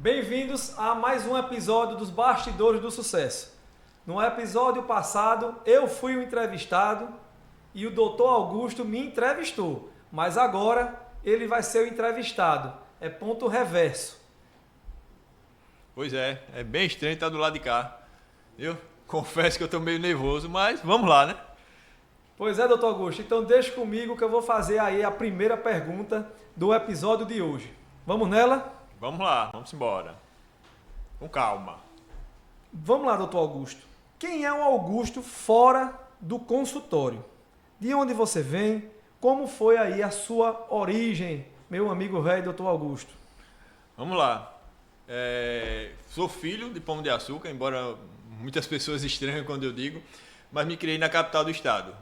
Bem-vindos a mais um episódio dos Bastidores do Sucesso. No episódio passado, eu fui o entrevistado e o Dr. Augusto me entrevistou, mas agora ele vai ser o entrevistado. É ponto reverso. Pois é bem estranho estar do lado de cá. Eu confesso que eu estou meio nervoso, mas vamos lá, né? Pois é, doutor Augusto, então deixa comigo que eu vou fazer aí a primeira pergunta do episódio de hoje. Vamos nela? Vamos lá, vamos embora. Com calma. Vamos lá, doutor Augusto. Quem é o Augusto fora do consultório? De onde você vem? Como foi aí a sua origem, meu amigo velho, doutor Augusto? Vamos lá. Sou filho de Pão de Açúcar, embora muitas pessoas estranhem quando eu digo, mas me criei na capital do estado.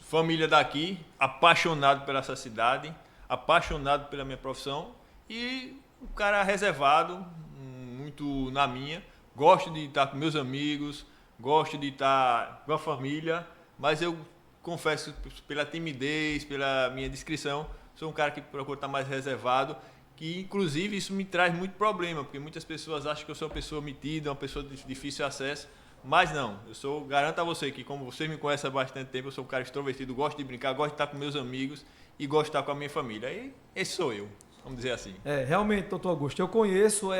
Família daqui, apaixonado por essa cidade, apaixonado pela minha profissão e um cara reservado, muito na minha. Gosto de estar com meus amigos, gosto de estar com a família, mas eu confesso, pela timidez, pela minha descrição, sou um cara que procura estar mais reservado, que inclusive isso me traz muito problema, porque muitas pessoas acham que eu sou uma pessoa metida, uma pessoa de difícil acesso, mas não. Garanto a você que, como você me conhece há bastante tempo, eu sou um cara extrovertido, gosto de brincar, gosto de estar com meus amigos e gosto de estar com a minha família. E esse sou eu, vamos dizer assim. Realmente, doutor Augusto, eu conheço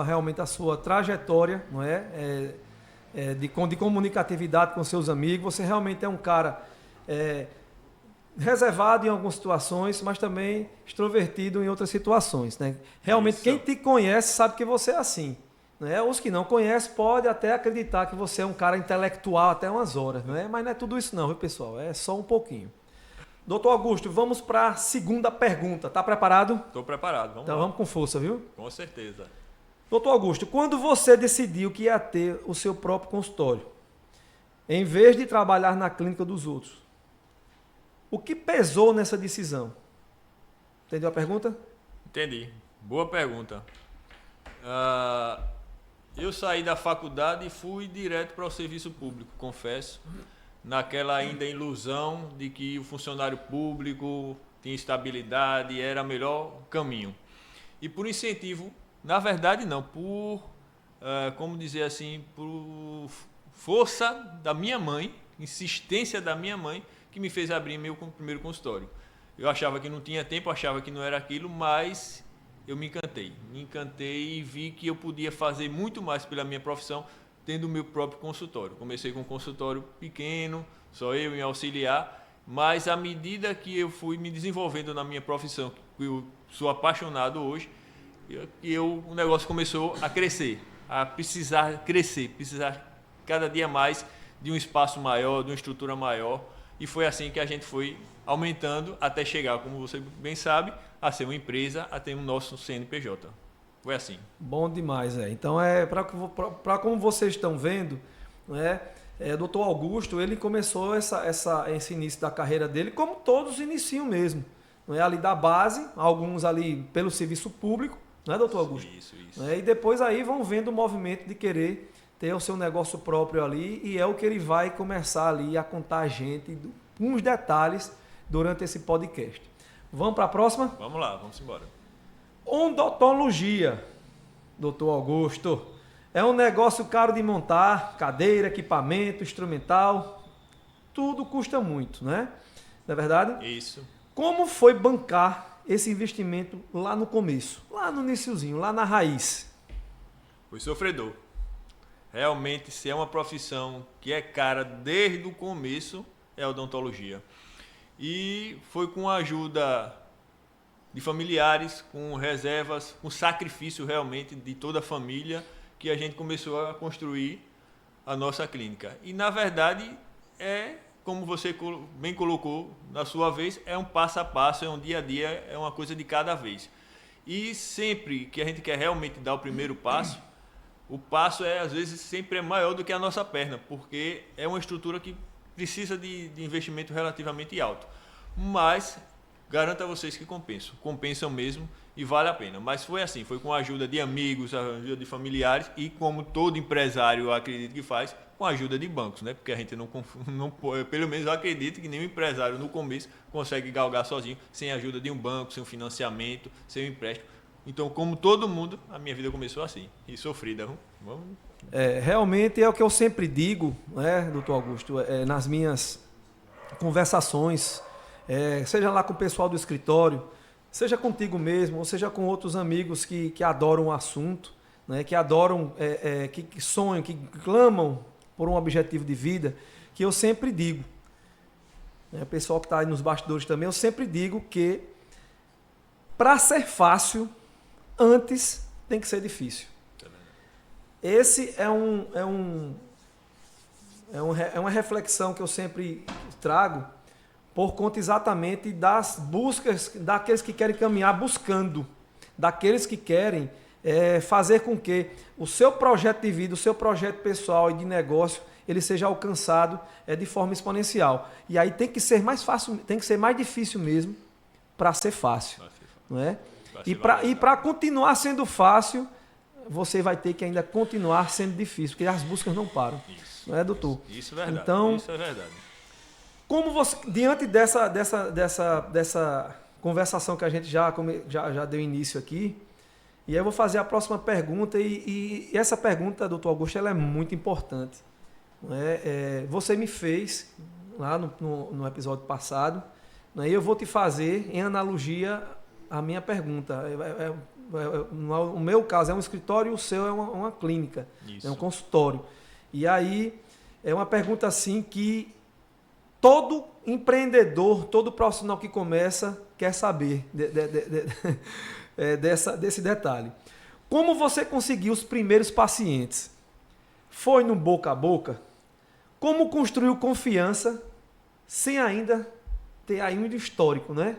realmente a sua trajetória, não é? De comunicatividade com seus amigos. Você realmente é um cara reservado em algumas situações, mas também extrovertido em outras situações, né? Realmente, quem te conhece sabe que você é assim. Né? Os que não conhecem podem até acreditar que você é um cara intelectual até umas horas, não é? Mas não é tudo isso não, viu, pessoal? É só um pouquinho. Doutor Augusto, vamos para a segunda pergunta. Está preparado? Estou preparado, vamos então lá. Vamos com força, viu? Com certeza. Doutor Augusto, quando você decidiu que ia ter o seu próprio consultório, em vez de trabalhar na clínica dos outros, o que pesou nessa decisão? Entendeu a pergunta? Entendi. Boa pergunta. Eu saí da faculdade e fui direto para o serviço público, confesso, naquela ainda ilusão de que o funcionário público tinha estabilidade, era o melhor caminho. E por incentivo, na verdade não, como dizer assim, por força da minha mãe, insistência da minha mãe, que me fez abrir meu primeiro consultório. Eu achava que não tinha tempo, achava que não era aquilo, mas eu me encantei e vi que eu podia fazer muito mais pela minha profissão tendo o meu próprio consultório. Comecei com um consultório pequeno, só eu em auxiliar, mas à medida que eu fui me desenvolvendo na minha profissão, que eu sou apaixonado hoje, o negócio começou a crescer, a precisar crescer, precisar cada dia mais de um espaço maior, de uma estrutura maior, e foi assim que a gente foi aumentando até chegar, como você bem sabe, a ser uma empresa, a ter o nosso CNPJ. Foi assim. Bom demais, Então, para como vocês estão vendo, né, o doutor Augusto, ele começou esse início da carreira dele, como todos iniciam mesmo. Não é? Ali da base, alguns ali pelo serviço público, não é, doutor Augusto? Isso. E depois aí vão vendo o movimento de querer ter o seu negócio próprio ali, e é o que ele vai começar ali a contar a gente uns detalhes durante esse podcast. Vamos para a próxima? Vamos lá, vamos embora. Odontologia, doutor Augusto, é um negócio caro de montar, cadeira, equipamento, instrumental, tudo custa muito, né? Não é verdade? Isso. Como foi bancar esse investimento lá no começo, lá no iniciozinho, lá na raiz? Foi sofredor. Realmente, se é uma profissão que é cara desde o começo, é a odontologia. E foi com a ajuda de familiares, com reservas, com sacrifício realmente de toda a família, que a gente começou a construir a nossa clínica. E na verdade, como você bem colocou na sua vez, é um passo a passo, é um dia a dia, é uma coisa de cada vez. E sempre que a gente quer realmente dar o primeiro passo, o passo às vezes sempre é maior do que a nossa perna, porque é uma estrutura que precisa de investimento relativamente alto. Mas garanto a vocês que compensam mesmo e vale a pena. Mas foi assim, foi com a ajuda de amigos, a ajuda de familiares e como todo empresário eu acredito que faz, com a ajuda de bancos, né? Porque a gente não pelo menos eu acredito que nenhum empresário no começo consegue galgar sozinho, sem a ajuda de um banco, sem um financiamento, sem um empréstimo. Então, como todo mundo, a minha vida começou assim, e sofrida. Vamos... Realmente é o que eu sempre digo, né, doutor Augusto, nas minhas conversações, seja lá com o pessoal do escritório, seja contigo mesmo, ou seja com outros amigos que adoram o assunto, né, que adoram, que sonham, que clamam por um objetivo de vida, que eu sempre digo, né, o pessoal que está aí nos bastidores também, eu sempre digo que para ser fácil, antes tem que ser difícil. Esse é uma reflexão que eu sempre trago por conta exatamente das buscas daqueles que querem caminhar buscando, daqueles que querem fazer com que o seu projeto de vida, o seu projeto pessoal e de negócio, ele seja alcançado de forma exponencial. E aí tem que ser mais fácil, tem que ser mais difícil mesmo para ser fácil, não é? E para continuar sendo fácil, você vai ter que ainda continuar sendo difícil, porque as buscas não param. Isso, não é, doutor? Isso é verdade. Então, isso é verdade. Como você, diante dessa conversação que a gente já deu início aqui, e aí eu vou fazer a próxima pergunta, e essa pergunta, doutor Augusto, ela é muito importante. Não é? Você me fez lá no episódio passado, né, e eu vou te fazer em analogia à minha pergunta. O meu caso é um escritório e o seu é uma clínica, é um consultório. E aí é uma pergunta assim que todo empreendedor, todo profissional que começa quer saber desse detalhe. Como você conseguiu os primeiros pacientes? Foi no boca a boca? Como construiu confiança sem ainda ter ainda histórico, né?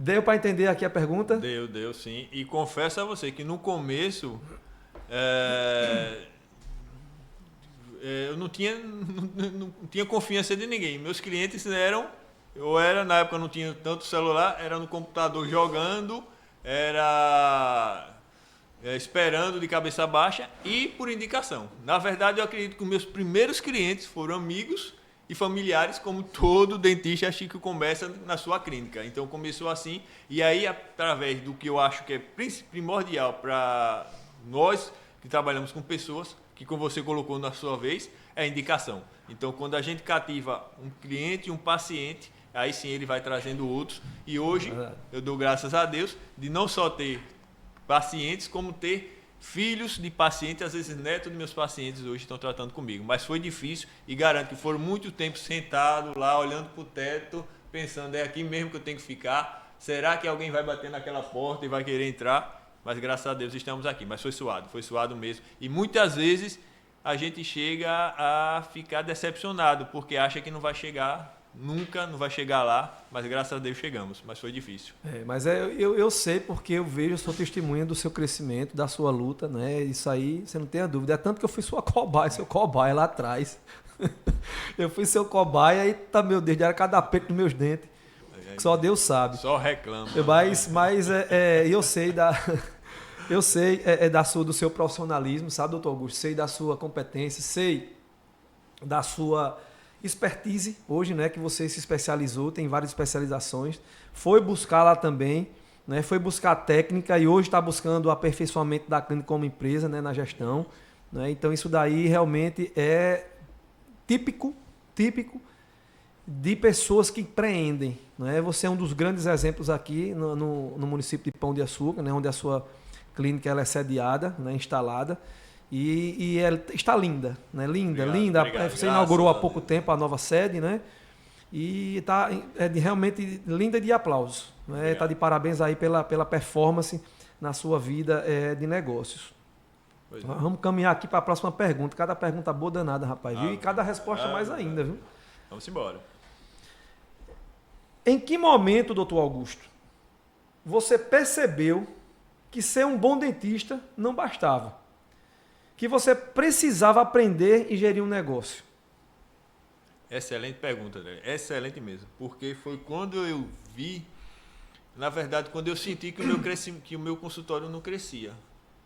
Deu para entender aqui a pergunta? Deu sim. E confesso a você que no começo eu não tinha confiança de ninguém. Meus clientes na época não tinha tanto celular, era no computador jogando, era esperando de cabeça baixa e por indicação. Na verdade, eu acredito que os meus primeiros clientes foram amigos e familiares, como todo dentista acho que começa na sua clínica. Então começou assim, e aí através do que eu acho que é primordial para nós que trabalhamos com pessoas, que como você colocou na sua vez, é a indicação. Então quando a gente cativa um cliente e um paciente, aí sim ele vai trazendo outros, e hoje eu dou graças a Deus de não só ter pacientes, como ter filhos de pacientes, às vezes netos de meus pacientes hoje estão tratando comigo. Mas foi difícil e garanto que foram muito tempo sentado lá, olhando para o teto, pensando, é aqui mesmo que eu tenho que ficar? Será que alguém vai bater naquela porta e vai querer entrar? Mas graças a Deus estamos aqui. Mas foi suado mesmo. E muitas vezes a gente chega a ficar decepcionado, porque acha que não vai chegar, nunca não vai chegar lá, mas graças a Deus chegamos, mas foi difícil. Mas eu sei porque eu vejo, eu sou testemunha do seu crescimento, da sua luta, né? Isso aí, você não tem a dúvida. É tanto que eu fui sua cobaia, seu cobaia lá atrás. Eu fui seu cobaia e tá, meu Deus, era cada peito dos meus dentes. Que só Deus sabe. Só reclama. Mas eu sei do seu profissionalismo, sabe, doutor Augusto? Sei da sua competência, sei da sua expertise hoje, né, que você se especializou, tem várias especializações, foi buscar lá também, né, foi buscar técnica e hoje está buscando o aperfeiçoamento da clínica como empresa, né, na gestão, né, então isso daí realmente é típico de pessoas que empreendem, né, você é um dos grandes exemplos aqui no município de Pão de Açúcar, né, onde a sua clínica ela é sediada, né, instalada. E ela está linda, né? Linda. Obrigado, você inaugurou há pouco tempo a nova sede, né? E está realmente linda, de aplausos. Né? Está de parabéns aí pela performance na sua vida de negócios. Vamos caminhar aqui para a próxima pergunta. Cada pergunta boa danada, rapaz. Viu? E cada resposta mais ainda, viu? Vamos embora. Em que momento, doutor Augusto, você percebeu que ser um bom dentista não bastava? Que você precisava aprender e gerir um negócio? Excelente pergunta, André. Excelente mesmo. Porque foi quando eu vi, na verdade, quando eu senti que o meu consultório não crescia.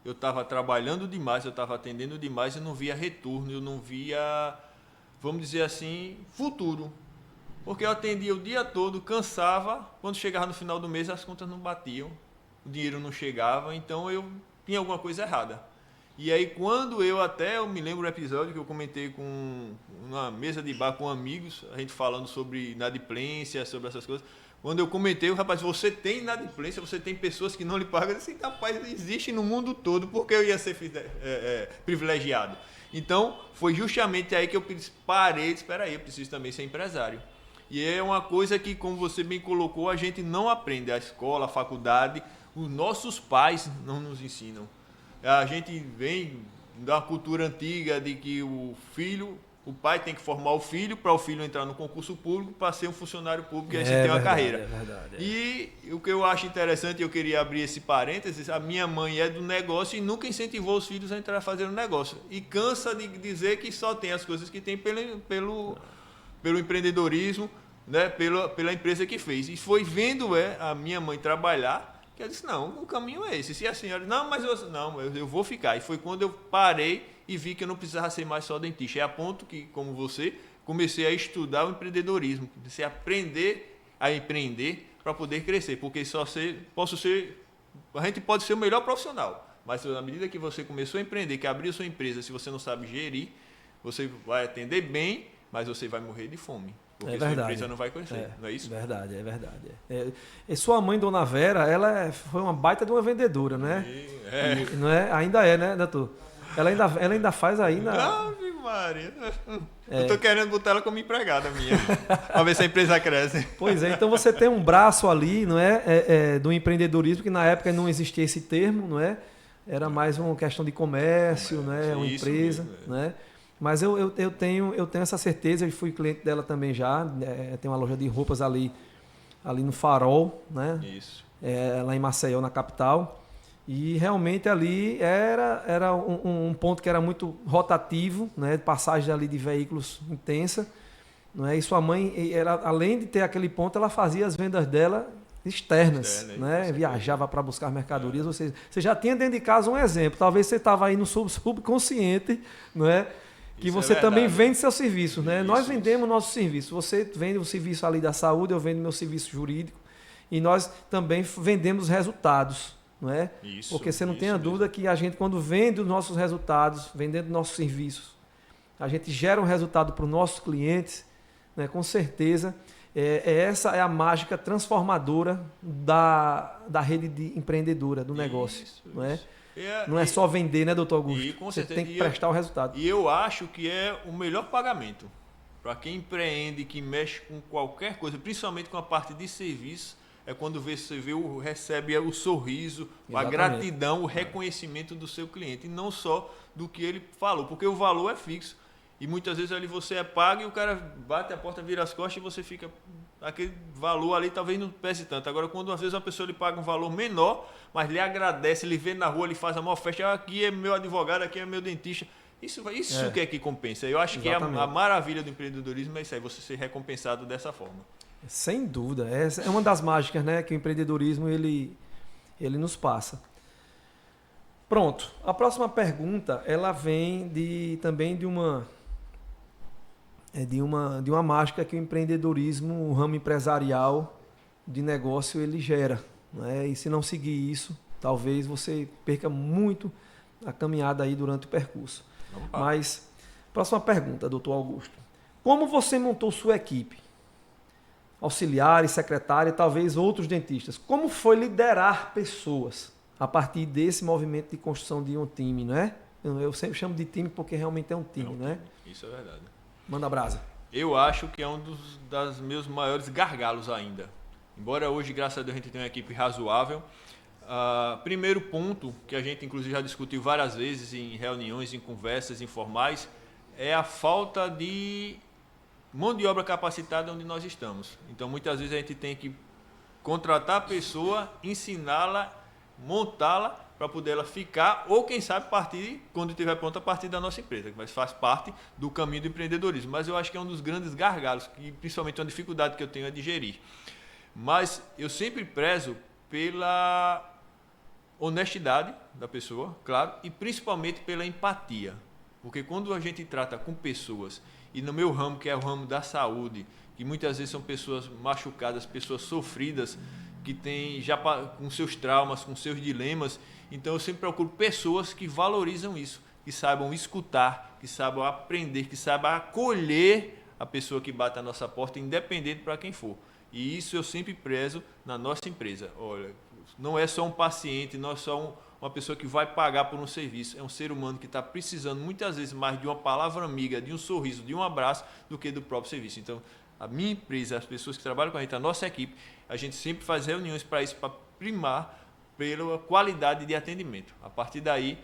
eu estava trabalhando demais, eu estava atendendo demais, eu não via retorno, eu não via, vamos dizer assim, futuro. Porque eu atendia o dia todo, cansava, quando chegava no final do mês as contas não batiam, o dinheiro não chegava, então eu tinha alguma coisa errada. E aí quando eu me lembro do episódio que eu comentei com uma mesa de bar com amigos, a gente falando sobre inadimplência, sobre essas coisas. Quando eu comentei, o rapaz, você tem inadimplência, você tem pessoas que não lhe pagam. Eu disse, rapaz, existe no mundo todo, porque eu ia ser privilegiado. Então, foi justamente aí que eu parei e disse, espera aí, eu preciso também ser empresário. E é uma coisa que, como você bem colocou, a gente não aprende. A escola, a faculdade, os nossos pais não nos ensinam. A gente vem da cultura antiga de que o pai tem que formar o filho para o filho entrar no concurso público para ser um funcionário público e aí você tem uma carreira. É verdade. E o que eu acho interessante, eu queria abrir esse parênteses, a minha mãe é do negócio e nunca incentivou os filhos a entrar fazendo negócio. E cansa de dizer que só tem as coisas que tem pelo empreendedorismo, né, pela empresa que fez. E foi vendo a minha mãe trabalhar que eu disse, não, o caminho é esse. Se a senhora, eu vou ficar. E foi quando eu parei e vi que eu não precisava ser mais só dentista. É a ponto que, como você, comecei a estudar o empreendedorismo. Comecei a aprender a empreender para poder crescer. Porque a gente pode ser o melhor profissional. Mas na medida que você começou a empreender, que abriu sua empresa, se você não sabe gerir, você vai atender bem, mas você vai morrer de fome. Porque sua empresa não vai crescer, não é isso? É verdade. E sua mãe, Dona Vera, ela foi uma baita de uma vendedora, né? Não é? Ainda é, né, doutor? Ela ainda faz ainda. Ave Maria. Eu tô querendo botar ela como empregada minha. Pra ver se a empresa cresce. Pois é, então você tem um braço ali, não é? Do empreendedorismo, que na época não existia esse termo, não é? Era mais uma questão de comércio, né? Uma empresa, mesmo, né? Mas eu tenho essa certeza, eu fui cliente dela também já, tem uma loja de roupas ali no Farol, né? Isso. Lá em Maceió, na capital. E realmente ali era um ponto que era muito rotativo, né? Passagem ali de veículos intensa. Não é? E sua mãe, além de ter aquele ponto, ela fazia as vendas dela externas, né? Viajava para buscar mercadorias. Ou seja, você já tinha dentro de casa um exemplo. Talvez você estava aí no subconsciente, não é? Que você também vende seu serviço, né? Nós vendemos nosso serviço. Você vende o serviço ali da saúde, eu vendo meu serviço jurídico. E nós também vendemos resultados, não é? Porque você não tenha dúvida que a gente, quando vende os nossos resultados, vendendo nossos serviços, a gente gera um resultado para os nossos clientes, né? Com certeza. Essa é a mágica transformadora da rede de empreendedora, do negócio, não é? Não é só vender, né, doutor Augusto? Você tem que prestar o resultado. E eu acho que é o melhor pagamento para quem empreende, que mexe com qualquer coisa, principalmente com a parte de serviço, é quando recebe o sorriso, a gratidão, o reconhecimento do seu cliente, e não só do que ele falou, porque o valor é fixo. E muitas vezes ali você é pago e o cara bate a porta, vira as costas e você fica... Aquele valor ali talvez não pese tanto. Agora, quando às vezes uma pessoa lhe paga um valor menor, mas lhe agradece, lhe vê na rua, lhe faz a maior festa, aqui é meu advogado, aqui é meu dentista. Isso que compensa. Eu acho que a maravilha do empreendedorismo é isso aí, você ser recompensado dessa forma. Sem dúvida. Essa é uma das mágicas, né, que o empreendedorismo ele nos passa. Pronto. A próxima pergunta, ela vem também de uma mágica que o empreendedorismo, o ramo empresarial de negócio, ele gera, né? E se não seguir isso, talvez você perca muito a caminhada aí durante o percurso. Mas, próxima pergunta, doutor Augusto. Como você montou sua equipe? Auxiliares, secretária e talvez outros dentistas. Como foi liderar pessoas a partir desse movimento de construção de um time, não é? Eu sempre chamo de time porque realmente é um time, não é? Isso é verdade. Manda brasa. Eu acho que é um dos meus maiores gargalos ainda. Embora hoje, graças a Deus, a gente tenha uma equipe razoável. Primeiro ponto, que a gente inclusive já discutiu várias vezes em reuniões, em conversas informais, é a falta de mão de obra capacitada onde nós estamos. Então, muitas vezes a gente tem que contratar a pessoa, ensiná-la, montá-la, para poder ela ficar, ou quem sabe partir, quando estiver pronta, a partir da nossa empresa, mas faz parte do caminho do empreendedorismo. Mas eu acho que é um dos grandes gargalos, e principalmente uma dificuldade que eu tenho é de gerir. Mas eu sempre prezo pela honestidade da pessoa, claro, e principalmente pela empatia. Porque quando a gente trata com pessoas, e no meu ramo, que é o ramo da saúde, que muitas vezes são pessoas machucadas, pessoas sofridas, que têm já com seus traumas, com seus dilemas, então eu sempre procuro pessoas que valorizam isso, que saibam escutar, que saibam aprender, que saibam acolher a pessoa que bate a nossa porta, independente para quem for. E isso eu sempre prezo na nossa empresa. Olha, não é só um paciente, não é só uma pessoa que vai pagar por um serviço, é um ser humano que está precisando muitas vezes mais de uma palavra amiga, de um sorriso, de um abraço, do que do próprio serviço. Então, a minha empresa, as pessoas que trabalham com a gente, a nossa equipe, a gente sempre faz reuniões para isso, para primar pela qualidade de atendimento. A partir daí,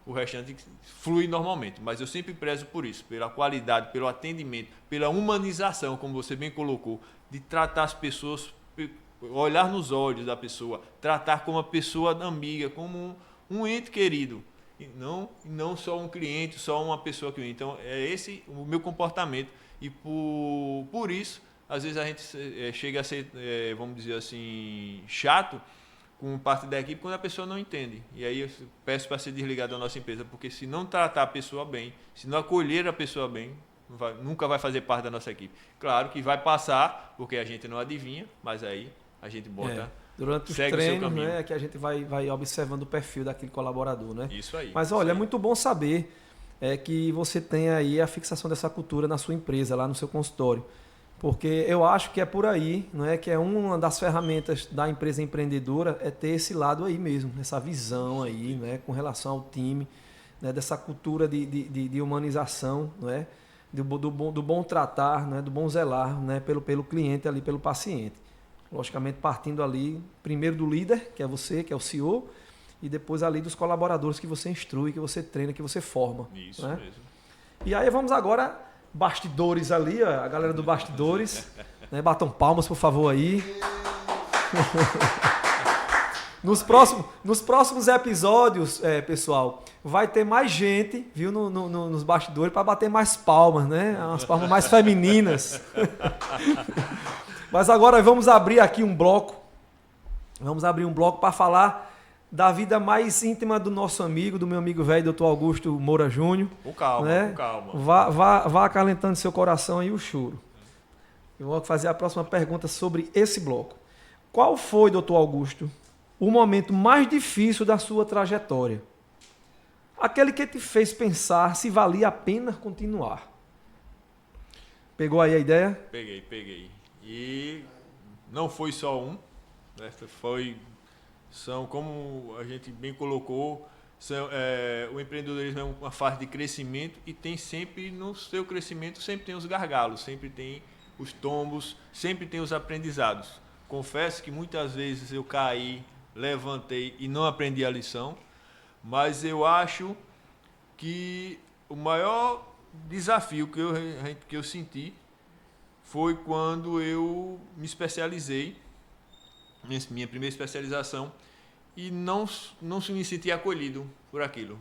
o restante flui normalmente, mas eu sempre prezo por isso, pela qualidade, pelo atendimento, pela humanização, como você bem colocou, de tratar as pessoas, olhar nos olhos da pessoa, tratar como uma pessoa amiga, como um ente querido, e não só um cliente, só uma pessoa que... Então, é esse o meu comportamento, e por isso, às vezes a gente chega a ser, vamos dizer assim, chato com parte da equipe quando a pessoa não entende. E aí eu peço para ser desligado da nossa empresa, porque se não tratar a pessoa bem, se não acolher a pessoa bem, nunca vai fazer parte da nossa equipe. Claro que vai passar, porque a gente não adivinha, mas aí a gente bota... Durante os treinos, né, é que a gente vai observando o perfil daquele colaborador, né? Isso aí. Mas olha, isso aí. É muito bom saber que você tem aí a fixação dessa cultura na sua empresa, lá no seu consultório. Porque eu acho que é por aí, não é? Que é uma das ferramentas da empresa empreendedora é ter esse lado aí mesmo, essa visão aí, né, com relação ao time, né, dessa cultura de humanização, não é? do bom tratar, né, do bom zelar, né, pelo cliente ali, pelo paciente. Logicamente partindo ali primeiro do líder, que é você, que é o CEO, e depois ali dos colaboradores que você instrui, que você treina, que você forma. Isso né? mesmo. E aí vamos agora, bastidores ali, ó, a galera do bastidores, né, batam palmas, por favor, aí. Nos próximos episódios, pessoal, vai ter mais gente, viu, nos bastidores para bater mais palmas, né? Umas palmas mais femininas. Mas agora vamos abrir aqui um bloco. Vamos abrir um bloco para falar da vida mais íntima do nosso amigo, do meu amigo velho, Dr. Augusto Moura Júnior. Com calma, né? com calma. Vá acalentando seu coração aí o choro. Eu vou fazer a próxima pergunta sobre esse bloco. Qual foi, Dr. Augusto, o momento mais difícil da sua trajetória? Aquele que te fez pensar se valia a pena continuar. Pegou aí a ideia? Peguei. E não foi só um, né? São, como a gente bem colocou, o empreendedorismo é uma fase de crescimento e tem sempre, no seu crescimento, sempre tem os gargalos, sempre tem os tombos, sempre tem os aprendizados. Confesso que muitas vezes eu caí, levantei e não aprendi a lição, mas eu acho que o maior desafio que eu senti foi quando eu me especializei, minha primeira especialização, e não me senti acolhido por aquilo.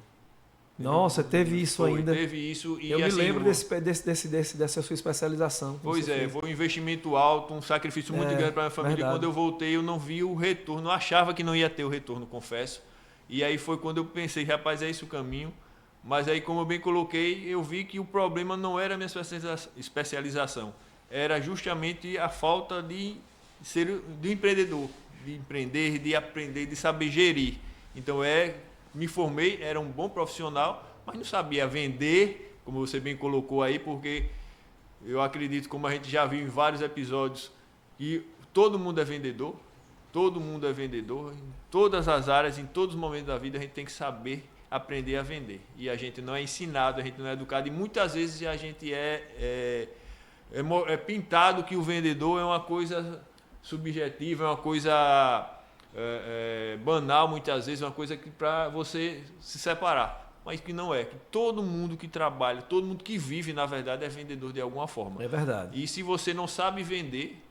Nossa, teve isso ainda. Teve isso. E eu assim, me lembro dessa sua especialização. Pois é, foi um investimento alto, um sacrifício muito grande para a minha família. Verdade. Quando eu voltei, eu não vi o retorno, eu achava que não ia ter o retorno, confesso. E aí foi quando eu pensei, rapaz, é esse o caminho. Mas aí, como eu bem coloquei, eu vi que o problema não era a minha especialização, era justamente a falta de ser de empreendedor, de empreender, de aprender, de saber gerir. Então, me formei, era um bom profissional, mas não sabia vender, como você bem colocou aí, porque eu acredito, como a gente já viu em vários episódios, que todo mundo é vendedor, em todas as áreas, em todos os momentos da vida, a gente tem que saber aprender a vender. E a gente não é ensinado, a gente não é educado, e muitas vezes a gente é pintado que o vendedor é uma coisa subjetiva, é uma coisa banal, muitas vezes, uma coisa que para você se separar, mas que não é, que todo mundo que trabalha, todo mundo que vive, na verdade, é vendedor de alguma forma. É verdade. E se você não sabe vender,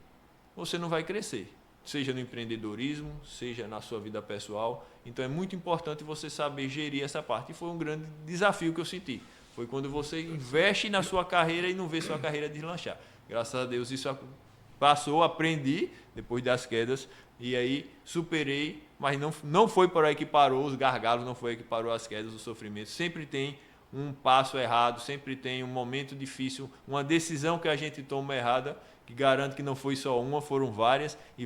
você não vai crescer, seja no empreendedorismo, seja na sua vida pessoal. Então é muito importante você saber gerir essa parte, e foi um grande desafio que eu senti. Foi quando você investe na sua carreira e não vê sua carreira deslanchar. Graças a Deus isso passou, aprendi depois das quedas, E aí superei, mas não foi por aí que parou os gargalos, não foi aí que parou as quedas, o sofrimento. Sempre tem um passo errado, sempre tem um momento difícil, uma decisão que a gente toma errada, que garanto que não foi só uma, foram várias, e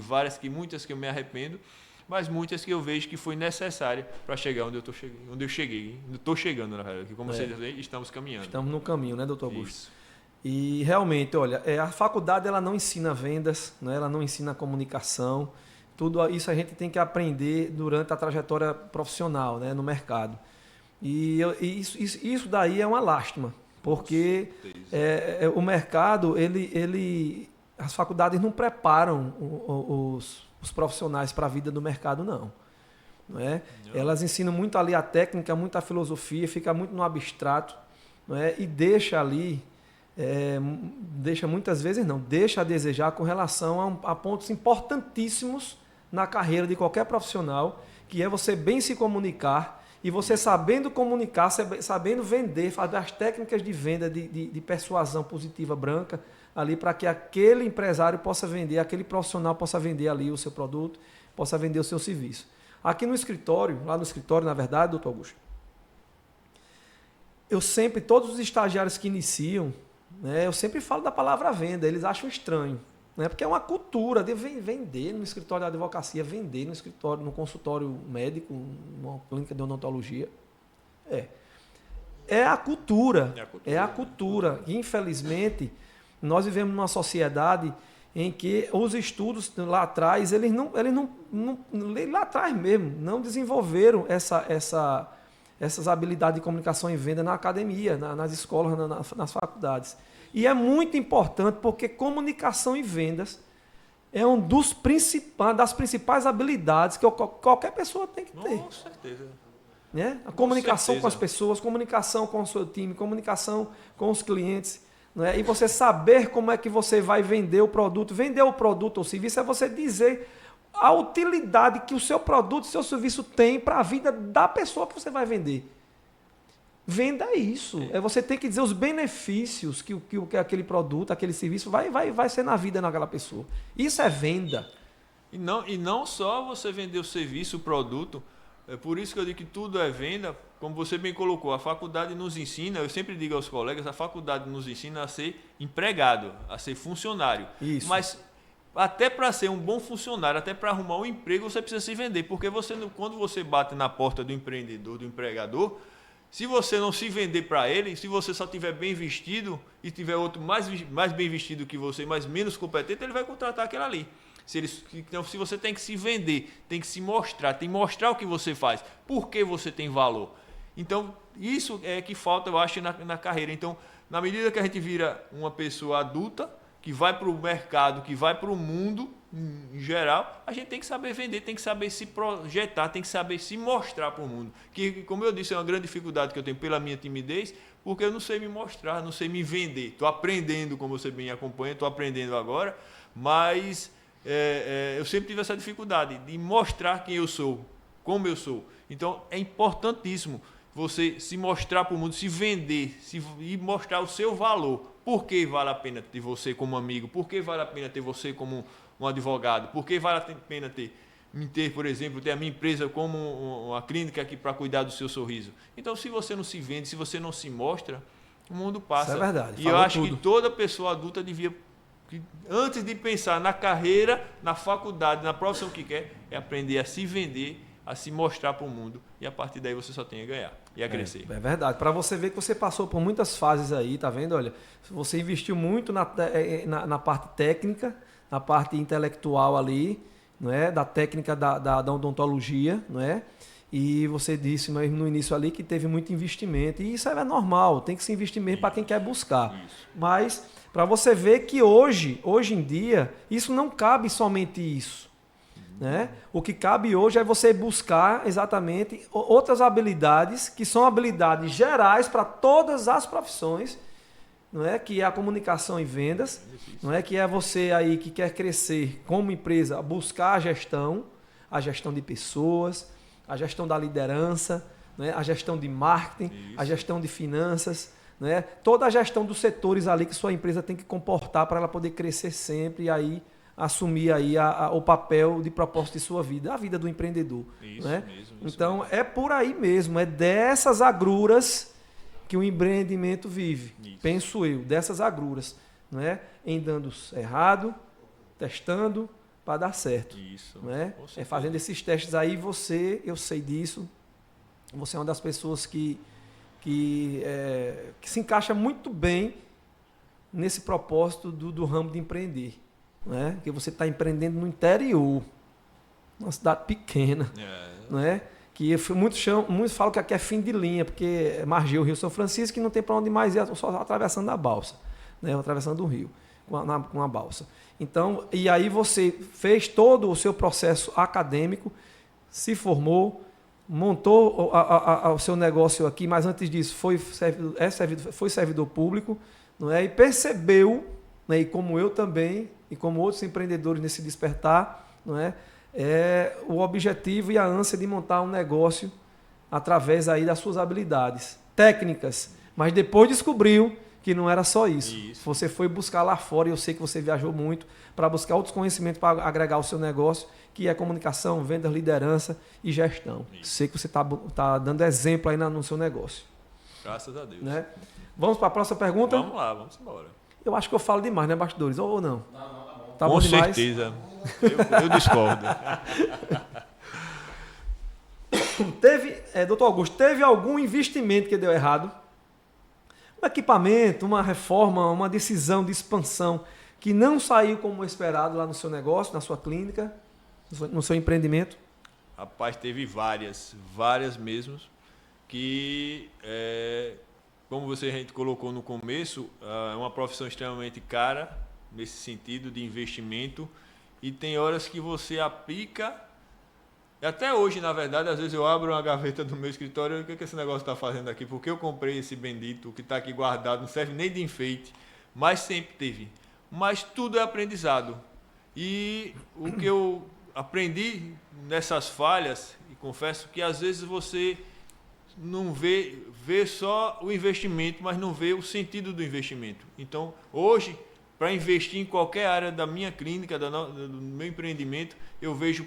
muitas que eu me arrependo, mas muitas que eu vejo que foi necessária para chegar onde eu cheguei. Estou chegando, na verdade, que como vocês dizem, estamos caminhando. Estamos no caminho, né, doutor Augusto? Isso. E realmente, olha, a faculdade ela não ensina vendas, né? Ela não ensina comunicação, tudo isso a gente tem que aprender durante a trajetória profissional, né, no mercado. E isso daí é uma lástima, porque o mercado, as faculdades não preparam os profissionais para a vida do mercado, não. Não é? Elas ensinam muito ali a técnica, muito a filosofia, fica muito no abstrato, não é? E deixa ali, deixa muitas vezes não, deixa a desejar com relação a pontos importantíssimos na carreira de qualquer profissional, que é você bem se comunicar e você sabendo comunicar, sabendo vender, fazer as técnicas de venda, de persuasão positiva branca, ali para que aquele empresário possa vender, aquele profissional possa vender ali o seu produto, possa vender o seu serviço. Aqui no escritório, lá no escritório, na verdade, doutor Augusto, todos os estagiários que iniciam, né, eu sempre falo da palavra venda, eles acham estranho, né, porque é uma cultura de vender no escritório da advocacia, vender no escritório, no consultório médico, numa clínica de odontologia. É a cultura. E, infelizmente, nós vivemos numa sociedade em que os estudos lá atrás, eles não lá atrás mesmo, não desenvolveram essas habilidades de comunicação e venda na academia, nas escolas, nas faculdades. E é muito importante porque comunicação e vendas é das principais habilidades que qualquer pessoa tem que ter. Com certeza. Né? A comunicação com as pessoas, comunicação com o seu time, comunicação com os clientes. Né? E você saber como é que você vai vender o produto. Vender o produto ou serviço é você dizer a utilidade que o seu produto, o seu serviço tem para a vida da pessoa que você vai vender. Venda é isso. É você ter que dizer os benefícios que aquele produto, aquele serviço vai ser na vida daquela pessoa. Isso é venda. E não só você vender o serviço, o produto. É por isso que eu digo que tudo é venda. Como você bem colocou, a faculdade nos ensina, eu sempre digo aos colegas, a faculdade nos ensina a ser empregado, a ser funcionário. Isso. Mas até para ser um bom funcionário, até para arrumar um emprego, você precisa se vender. Porque quando você bate na porta do empreendedor, do empregador, se você não se vender para ele, se você só estiver bem vestido e tiver outro mais bem vestido que você, mas menos competente, ele vai contratar aquele ali. Então, se você tem que se vender, tem que se mostrar, tem que mostrar o que você faz, por que você tem valor. Então, isso é que falta, eu acho, na carreira. Então, na medida que a gente vira uma pessoa adulta, que vai para o mercado, que vai para o mundo em geral, a gente tem que saber vender, tem que saber se projetar, tem que saber se mostrar para o mundo. Que, como eu disse, é uma grande dificuldade que eu tenho pela minha timidez, porque eu não sei me mostrar, não sei me vender. Estou aprendendo, como você bem acompanha, estou aprendendo agora, mas eu sempre tive essa dificuldade de mostrar quem eu sou, como eu sou. Então, é importantíssimo você se mostrar para o mundo, se vender e mostrar o seu valor. Por que vale a pena ter você como amigo? Por que vale a pena ter você como um advogado? Por que vale a pena ter, por exemplo, ter a minha empresa como uma clínica aqui para cuidar do seu sorriso? Então, se você não se vende, se você não se mostra, o mundo passa. Isso é verdade. E eu acho que toda pessoa adulta devia, antes de pensar na carreira, na faculdade, na profissão que quer, é aprender a se vender, a se mostrar para o mundo, e a partir daí você só tem a ganhar e a crescer. É verdade. Para você ver que você passou por muitas fases aí, tá vendo? Olha, você investiu muito na parte técnica, na parte intelectual ali, não é? Da técnica da odontologia, não é? E você disse no início ali que teve muito investimento, e isso é normal, tem que se investir mesmo para quem quer buscar. Isso. Mas para você ver que hoje em dia, isso não cabe somente isso. Né? O que cabe hoje é você buscar exatamente outras habilidades, que são habilidades gerais para todas as profissões, não é? Que é a comunicação e vendas, não é? Que é você aí que quer crescer como empresa, buscar a gestão de pessoas, a gestão da liderança, não é? A gestão de marketing, a gestão de finanças, não é? Toda a gestão dos setores ali que sua empresa tem que comportar para ela poder crescer sempre e aí assumir aí o papel de propósito de sua vida, a vida do empreendedor. Isso né? mesmo. Então, é por aí mesmo, é dessas agruras que o empreendimento vive, penso eu, dessas agruras, né? Em dando errado, testando para dar certo. Isso. Né? É fazendo esses testes aí, eu sei disso, você é uma das pessoas que se encaixa muito bem nesse propósito do ramo de empreender. Né? Porque você está empreendendo no interior, numa cidade pequena. Né? Que muitos falam que aqui é fim de linha, porque margeia o Rio São Francisco e não tem para onde mais ir, só atravessando a balsa, né? Atravessando o rio com a balsa. Então, e aí você fez todo o seu processo acadêmico, se formou, montou o seu negócio aqui, mas antes disso foi servidor público, não é? E percebeu, né? E como eu também, e como outros empreendedores nesse despertar, não é? O objetivo e a ânsia de montar um negócio através aí das suas habilidades técnicas, mas depois descobriu que não era só isso. Você foi buscar lá fora, e eu sei que você viajou muito para buscar outros conhecimentos para agregar ao seu negócio, que é comunicação, vendas, liderança e gestão. Sei que você está dando exemplo aí no seu negócio. Graças a Deus. Né? Vamos para a próxima pergunta? Vamos lá, vamos embora. Eu acho que eu falo demais, né, bastidores? Ou não? Não, tá bom. Tá com bom demais? certeza. Eu discordo. Doutor Augusto, teve algum investimento que deu errado? Um equipamento, uma reforma, uma decisão de expansão que não saiu como esperado lá no seu negócio, na sua clínica, no seu empreendimento? Rapaz, teve várias mesmo, que, como a gente colocou no começo, é uma profissão extremamente cara, nesse sentido de investimento, e tem horas que você aplica, e até hoje, na verdade, às vezes eu abro uma gaveta do meu escritório e o que esse negócio está fazendo aqui? Porque eu comprei esse bendito que está aqui guardado, não serve nem de enfeite, mas sempre teve. Mas tudo é aprendizado. E o que eu aprendi nessas falhas, e confesso que às vezes você não vê só o investimento, mas não vê o sentido do investimento. Então, hoje, para investir em qualquer área da minha clínica, do meu empreendimento, eu vejo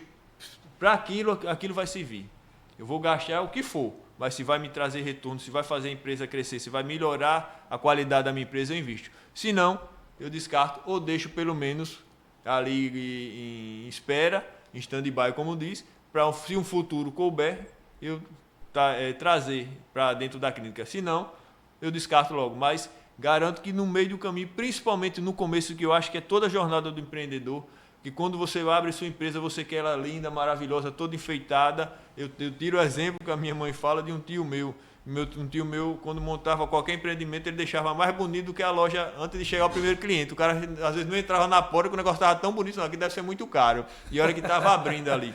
para aquilo vai servir. Eu vou gastar o que for, mas se vai me trazer retorno, se vai fazer a empresa crescer, se vai melhorar a qualidade da minha empresa, eu invisto. Se não, eu descarto ou deixo pelo menos ali em espera, em stand-by, como diz, para se um futuro couber, eu trazer para dentro da clínica. Se não, eu descarto logo. Mas garanto que no meio do caminho, principalmente no começo, que eu acho que é toda a jornada do empreendedor, que quando você abre sua empresa, você quer ela linda, maravilhosa, toda enfeitada. Eu tiro o exemplo que a minha mãe fala de um tio meu. Um tio meu, quando montava qualquer empreendimento, ele deixava mais bonito do que a loja antes de chegar o primeiro cliente. O cara, às vezes, não entrava na porta, porque o negócio estava tão bonito, não, aqui deve ser muito caro. E a hora que estava abrindo ali.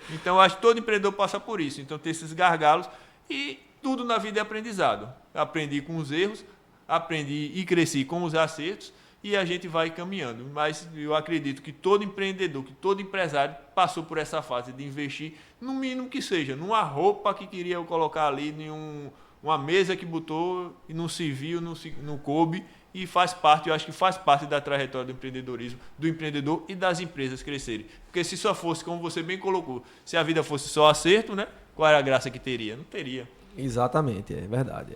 Então, eu acho que todo empreendedor passa por isso. Então, tem esses gargalos. E tudo na vida é aprendizado. Aprendi com os erros, aprendi e cresci com os acertos. E a gente vai caminhando. Mas eu acredito que todo empreendedor, que todo empresário passou por essa fase de investir, no mínimo que seja, numa roupa que queria eu colocar ali, em uma mesa que botou e não se viu, não coube, e faz parte, eu acho que faz parte da trajetória do empreendedorismo, do empreendedor e das empresas crescerem. Porque se só fosse, como você bem colocou, se a vida fosse só acerto, né? Qual era a graça que teria? Não teria. Exatamente, é verdade.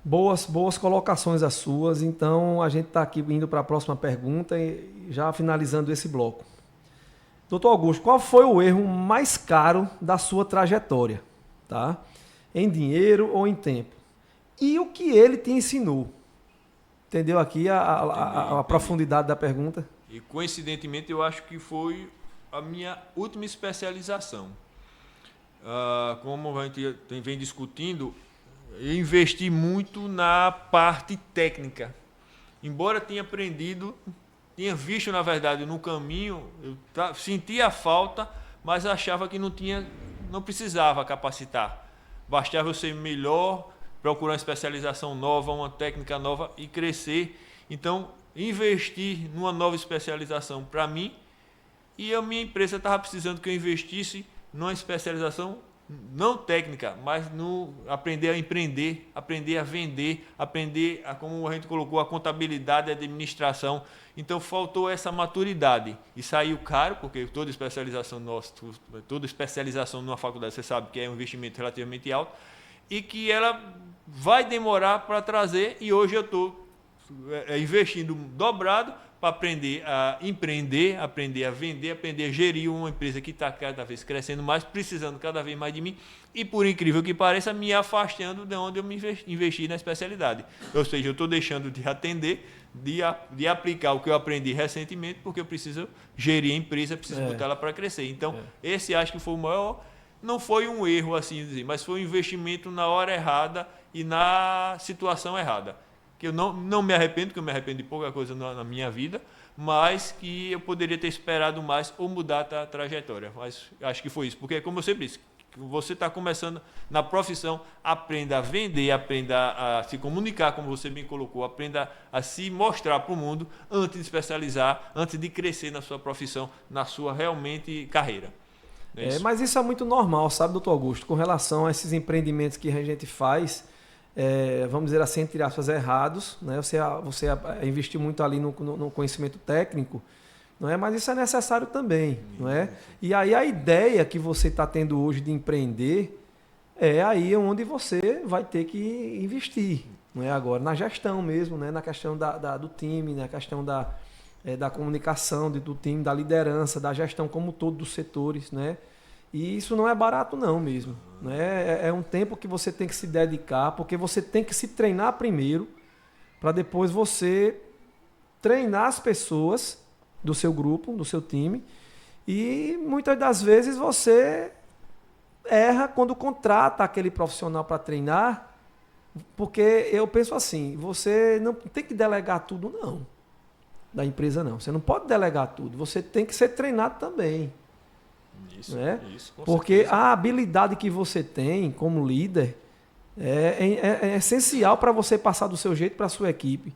Boas colocações as suas. Então, a gente está aqui indo para a próxima pergunta e já finalizando esse bloco. Doutor Augusto, qual foi o erro mais caro da sua trajetória? Tá? Em dinheiro ou em tempo? E o que ele te ensinou? Entendeu aqui a profundidade da pergunta? E, coincidentemente, eu acho que foi a minha última especialização. Como a gente vem discutindo, eu investi muito na parte técnica. Embora tenha aprendido, tinha visto, na verdade, no caminho, eu sentia a falta, mas achava que não precisava capacitar. Bastava eu ser melhor, procurar uma especialização nova, uma técnica nova e crescer. Então, investir numa nova especialização para mim, e a minha empresa estava precisando que eu investisse numa especialização não técnica, mas no aprender a empreender, aprender a vender, aprender a, como a gente colocou, a contabilidade, a administração. Então faltou essa maturidade e saiu caro, porque toda especialização nossa, toda especialização numa faculdade, você sabe que é um investimento relativamente alto e que ela vai demorar para trazer, e hoje eu estou investindo dobrado para aprender a empreender, aprender a vender, aprender a gerir uma empresa que está cada vez crescendo mais, precisando cada vez mais de mim e, por incrível que pareça, me afastando de onde eu me investi na especialidade. Ou seja, eu estou deixando de atender, de aplicar o que eu aprendi recentemente, porque eu preciso gerir a empresa, preciso botar ela para crescer. Então, esse acho que foi o maior, não foi um erro, assim dizer, mas foi um investimento na hora errada e na situação errada. Que eu não me arrependo, que eu me arrependo de pouca coisa na minha vida, mas que eu poderia ter esperado mais ou mudar a trajetória. Mas acho que foi isso, porque como eu sempre disse, você está começando na profissão, aprenda a vender, aprenda a se comunicar, como você bem colocou, aprenda a se mostrar para o mundo antes de especializar, antes de crescer na sua profissão, na sua realmente carreira. Mas isso é muito normal, sabe, doutor Augusto, com relação a esses empreendimentos que a gente faz. Vamos dizer assim, entre aspas, errados, né? Você investiu muito ali no conhecimento técnico, não é? Mas isso é necessário também, não é? E aí a ideia que você está tendo hoje de empreender é aí onde você vai ter que investir, não é? Agora na gestão mesmo, né? Na questão do time, na questão da comunicação do time, da liderança, da gestão como todo dos setores, né? E isso não é barato não mesmo. Né? É um tempo que você tem que se dedicar, porque você tem que se treinar primeiro, para depois você treinar as pessoas do seu grupo, do seu time. E muitas das vezes você erra quando contrata aquele profissional para treinar, porque eu penso assim, você não tem que delegar tudo não, da empresa não. Você não pode delegar tudo, você tem que ser treinado também. Isso, né? Isso, porque certeza. A habilidade que você tem como líder é essencial para você passar do seu jeito para a sua equipe.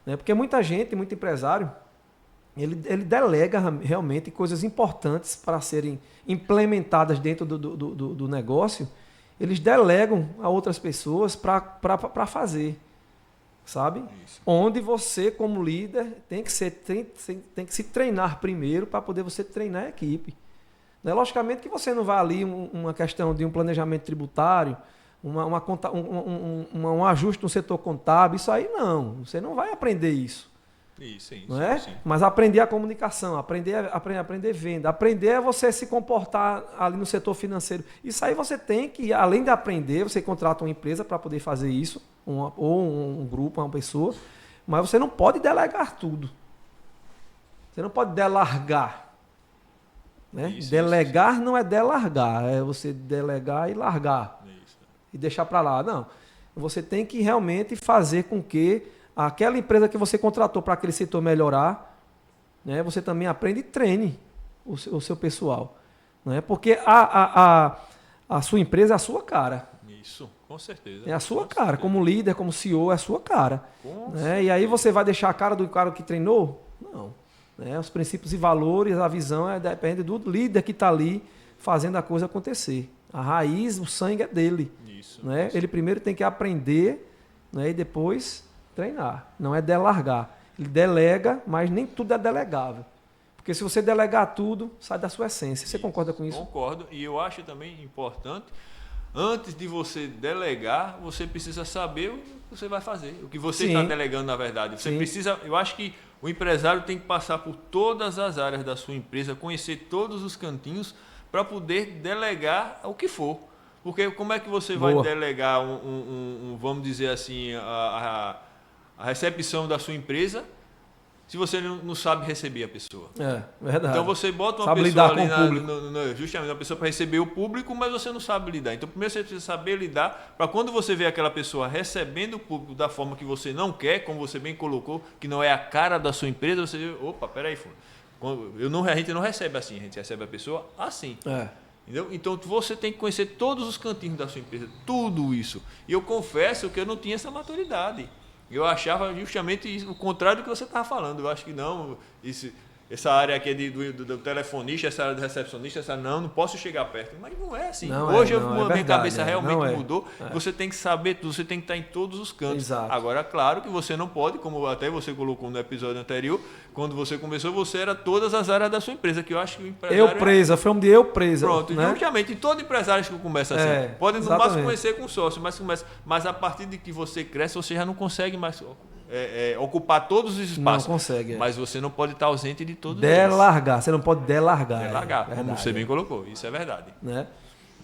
Né? Porque muita gente, muito empresário, ele delega realmente coisas importantes para serem implementadas dentro do negócio, eles delegam a outras pessoas para fazer. Sabe? Isso. Onde você, como líder, tem que se treinar primeiro para poder você treinar a equipe. Né? Logicamente que você não vai ali uma questão de um planejamento tributário, um ajuste no setor contábil, isso aí não. Você não vai aprender isso. Isso, não é? Sim. Mas aprender a comunicação, aprender venda, aprender a você se comportar ali no setor financeiro. Isso aí você tem que, além de aprender, você contrata uma empresa para poder fazer isso, ou um grupo, uma pessoa, mas você não pode delegar tudo. Você não pode delargar. Né? Delegar não é delargar, é você delegar e largar. E deixar para lá. Não. Você tem que realmente fazer com que aquela empresa que você contratou para aquele setor melhorar, né? Você também aprende e treine o seu pessoal. Né? Porque a sua empresa é a sua cara. Isso, com certeza. É a sua cara. Como líder, como CEO, é a sua cara. Né? E aí você vai deixar a cara do cara que treinou? Não. Né? Os princípios e valores, a visão depende do líder que está ali fazendo a coisa acontecer. A raiz, o sangue é dele. Isso, né? Ele primeiro tem que aprender, né? E depois treinar. Não é delargar. Ele delega, mas nem tudo é delegável. Porque se você delegar tudo, sai da sua essência. Você concorda com isso? Concordo. E eu acho também importante, antes de você delegar, você precisa saber o que você vai fazer. O que você está delegando, na verdade. Você precisa. Eu acho que o empresário tem que passar por todas as áreas da sua empresa, conhecer todos os cantinhos para poder delegar o que for. Porque como é que você vai delegar vamos dizer assim, a recepção da sua empresa se você não sabe receber a pessoa? É, verdade. Então você bota uma sabe pessoa lidar ali com o público. justamente uma pessoa para receber o público, mas você não sabe lidar. Então primeiro você precisa saber lidar para quando você vê aquela pessoa recebendo o público da forma que você não quer, como você bem colocou, que não é a cara da sua empresa, você vê, opa, peraí, a gente não recebe assim, a gente recebe a pessoa assim. Entendeu? Então você tem que conhecer todos os cantinhos da sua empresa, tudo isso. E eu confesso que eu não tinha essa maturidade. Eu achava justamente o contrário do que você estava falando. Eu acho que não, essa área aqui é do telefonista, essa área do recepcionista, essa não posso chegar perto. Mas não é assim. Não Hoje minha cabeça realmente é. mudou. Você tem que saber tudo, você tem que estar em todos os cantos. Exato. Agora, claro que você não pode, como até você colocou no episódio anterior, quando você começou, você era todas as áreas da sua empresa, que eu acho que o empresário... Eu presa, foi um dia eu presa. Pronto, né? justamente, todo empresário que começa assim. Pode no máximo conhecer com sócio, mas a partir de que você cresce, você já não consegue mais ocupar todos os espaços. Não consegue. Mas você não pode estar ausente de todos Delargar, você não pode delargar. Delargar, como você bem colocou, isso é verdade. Né?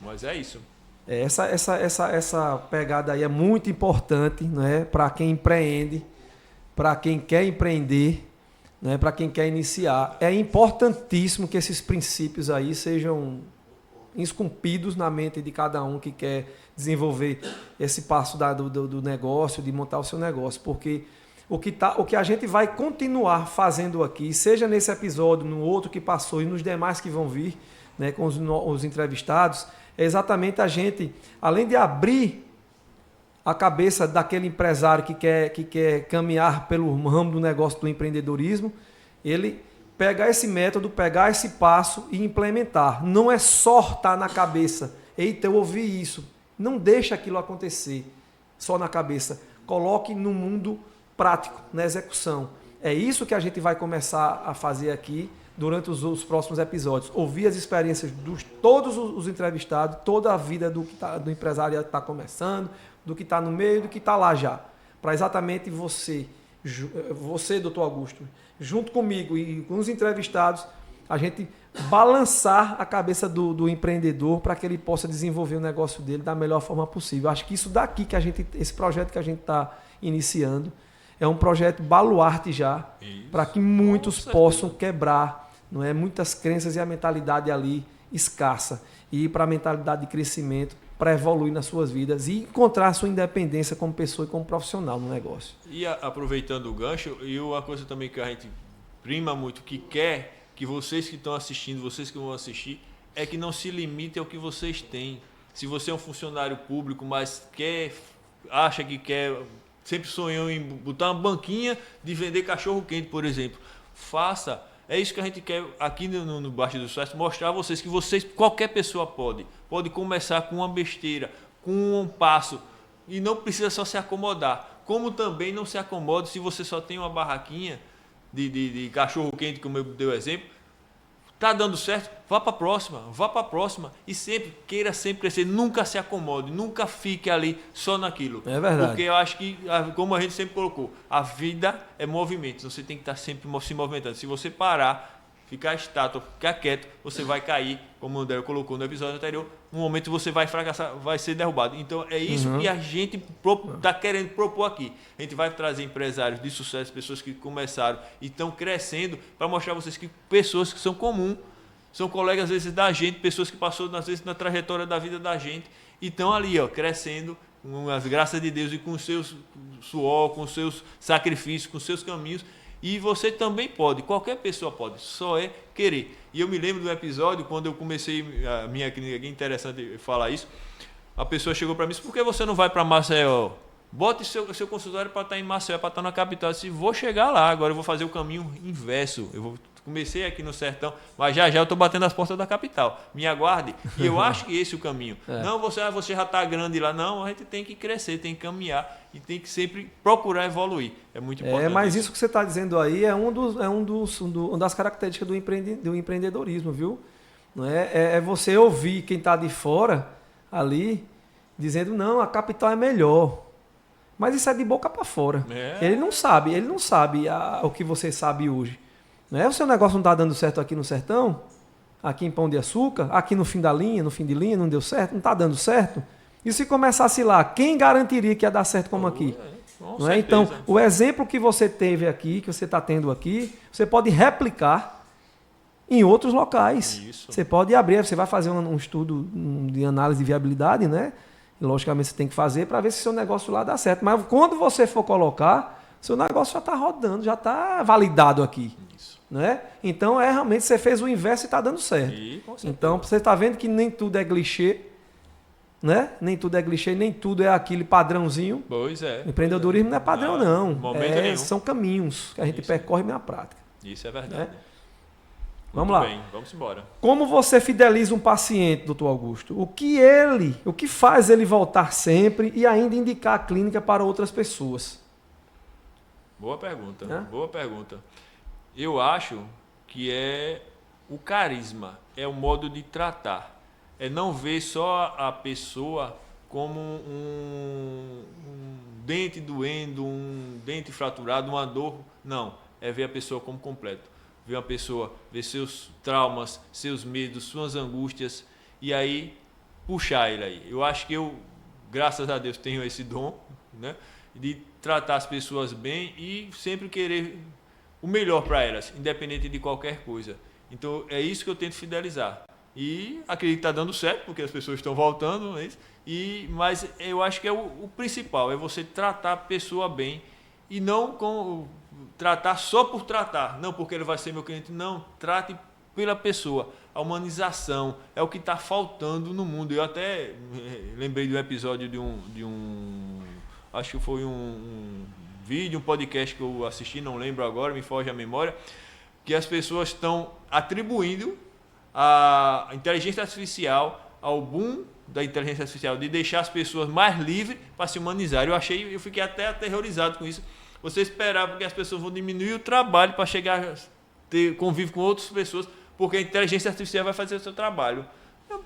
Mas é isso. Essa pegada aí é muito importante, né, para quem empreende, para quem quer empreender, né, para quem quer iniciar. É importantíssimo que esses princípios aí sejam esculpidos na mente de cada um que quer desenvolver esse passo do negócio, de montar o seu negócio, porque o que a gente vai continuar fazendo aqui, seja nesse episódio, no outro que passou e nos demais que vão vir, né, com os entrevistados, é exatamente a gente, além de abrir a cabeça daquele empresário que quer caminhar pelo ramo do negócio do empreendedorismo, ele pegar esse método, pegar esse passo e implementar. Não é só estar na cabeça. Eita, eu ouvi isso. Não deixa aquilo acontecer só na cabeça. Coloque no mundo prático, na execução. É isso que a gente vai começar a fazer aqui durante os próximos episódios. Ouvir as experiências de todos os entrevistados, toda a vida do empresário que está começando, do que está no meio, do que está lá já. Para exatamente você, doutor Augusto, junto comigo e com os entrevistados, a gente balançar a cabeça do empreendedor para que ele possa desenvolver o negócio dele da melhor forma possível. Acho que isso daqui esse projeto que a gente está iniciando, é um projeto baluarte já, para que muitos possam quebrar, não é, muitas crenças e a mentalidade ali escassa, e ir para a mentalidade de crescimento, para evoluir nas suas vidas e encontrar a sua independência como pessoa e como profissional no negócio. E aproveitando o gancho, e uma coisa também que a gente prima muito, que quer que vocês que estão assistindo, vocês que vão assistir, é que não se limite ao que vocês têm. Se você é um funcionário público, mas acha que sempre sonhou em botar uma banquinha de vender cachorro-quente, por exemplo, faça. É isso que a gente quer aqui no Baixa do Sucesso, mostrar a vocês que qualquer pessoa pode começar com uma besteira, com um passo, e não precisa só se acomodar. Como também não se acomode se você só tem uma barraquinha de cachorro-quente, como eu dei o exemplo. Está dando certo? Vá para a próxima. E queira sempre crescer, nunca se acomode, nunca fique ali só naquilo. É verdade. Porque eu acho que, como a gente sempre colocou, a vida é movimento, você tem que estar sempre se movimentando. Se você parar, ficar estático, ficar quieto, você vai cair, como o André colocou no episódio anterior, no momento você vai fracassar, vai ser derrubado. Então é isso que a gente está querendo propor aqui. A gente vai trazer empresários de sucesso, pessoas que começaram e estão crescendo, para mostrar a vocês que pessoas que são comuns, são colegas às vezes da gente, pessoas que passaram às vezes na trajetória da vida da gente e estão ali, crescendo com as graças de Deus e com o seu suor, com os seus sacrifícios, com os seus caminhos. E você também pode, qualquer pessoa pode, só é querer. E eu me lembro do episódio, quando eu comecei a minha clínica, é interessante falar isso, a pessoa chegou para mim e disse, por que você não vai para Maceió? Bote seu consultório para estar em Maceió, para estar na capital. Eu disse, vou chegar lá, agora eu vou fazer o caminho inverso. Comecei aqui no sertão, mas já eu estou batendo as portas da capital. Me aguarde. E eu acho que esse é o caminho. Não, você já está grande lá. Não, a gente tem que crescer, tem que caminhar e tem que sempre procurar evoluir. É muito importante. Mas isso que você está dizendo aí é uma das características do empreendedorismo, viu? Não é você ouvir quem está de fora ali dizendo, não, a capital é melhor. Mas isso é de boca para fora. Ele não sabe o que você sabe hoje. O seu negócio não está dando certo aqui no sertão, aqui em Pão de Açúcar, aqui no fim de linha, não deu certo, não está dando certo. E se começasse lá, quem garantiria que ia dar certo como aqui? Não é? Então, o exemplo que você teve aqui, que você está tendo aqui, você pode replicar em outros locais. Isso. Você pode abrir, você vai fazer um estudo de análise de viabilidade, né? E, logicamente você tem que fazer para ver se o seu negócio lá dá certo. Mas quando você for colocar, seu negócio já está rodando, já está validado aqui. Isso. Né? Então, realmente você fez o inverso e está dando certo. Então, você está vendo que nem tudo é clichê, né? Nem tudo é clichê, nem tudo é aquele padrãozinho. Pois é. O empreendedorismo não é padrão, não. Momento nenhum. São caminhos que a gente percorre na prática. Isso é verdade. Né? Vamos lá. Bem, vamos embora. Como você fideliza um paciente, doutor Augusto? O que faz ele voltar sempre e ainda indicar a clínica para outras pessoas? Boa pergunta, boa pergunta. Eu acho que é o carisma, é o modo de tratar. É não ver só a pessoa como um dente doendo, um dente fraturado, uma dor. Não, é ver a pessoa como completo. Ver uma pessoa, ver seus traumas, seus medos, suas angústias e aí puxar ele aí. Eu acho que eu, graças a Deus, tenho esse dom, né, de tratar as pessoas bem e sempre querer o melhor para elas, independente de qualquer coisa. Então é isso que eu tento fidelizar. E acredito que está dando certo, porque as pessoas estão voltando, não é isso? Mas eu acho que é o principal, é você tratar a pessoa bem e não tratar só por tratar, não porque ele vai ser meu cliente, não, trate pela pessoa. A humanização é o que está faltando no mundo. Eu até lembrei de um episódio acho que foi um vídeo, um podcast que eu assisti, não lembro agora, me foge a memória, que as pessoas estão atribuindo a inteligência artificial ao boom da inteligência artificial, de deixar as pessoas mais livres para se humanizar. Eu fiquei até aterrorizado com isso. Você esperava que as pessoas vão diminuir o trabalho para chegar a ter convívio com outras pessoas, porque a inteligência artificial vai fazer o seu trabalho.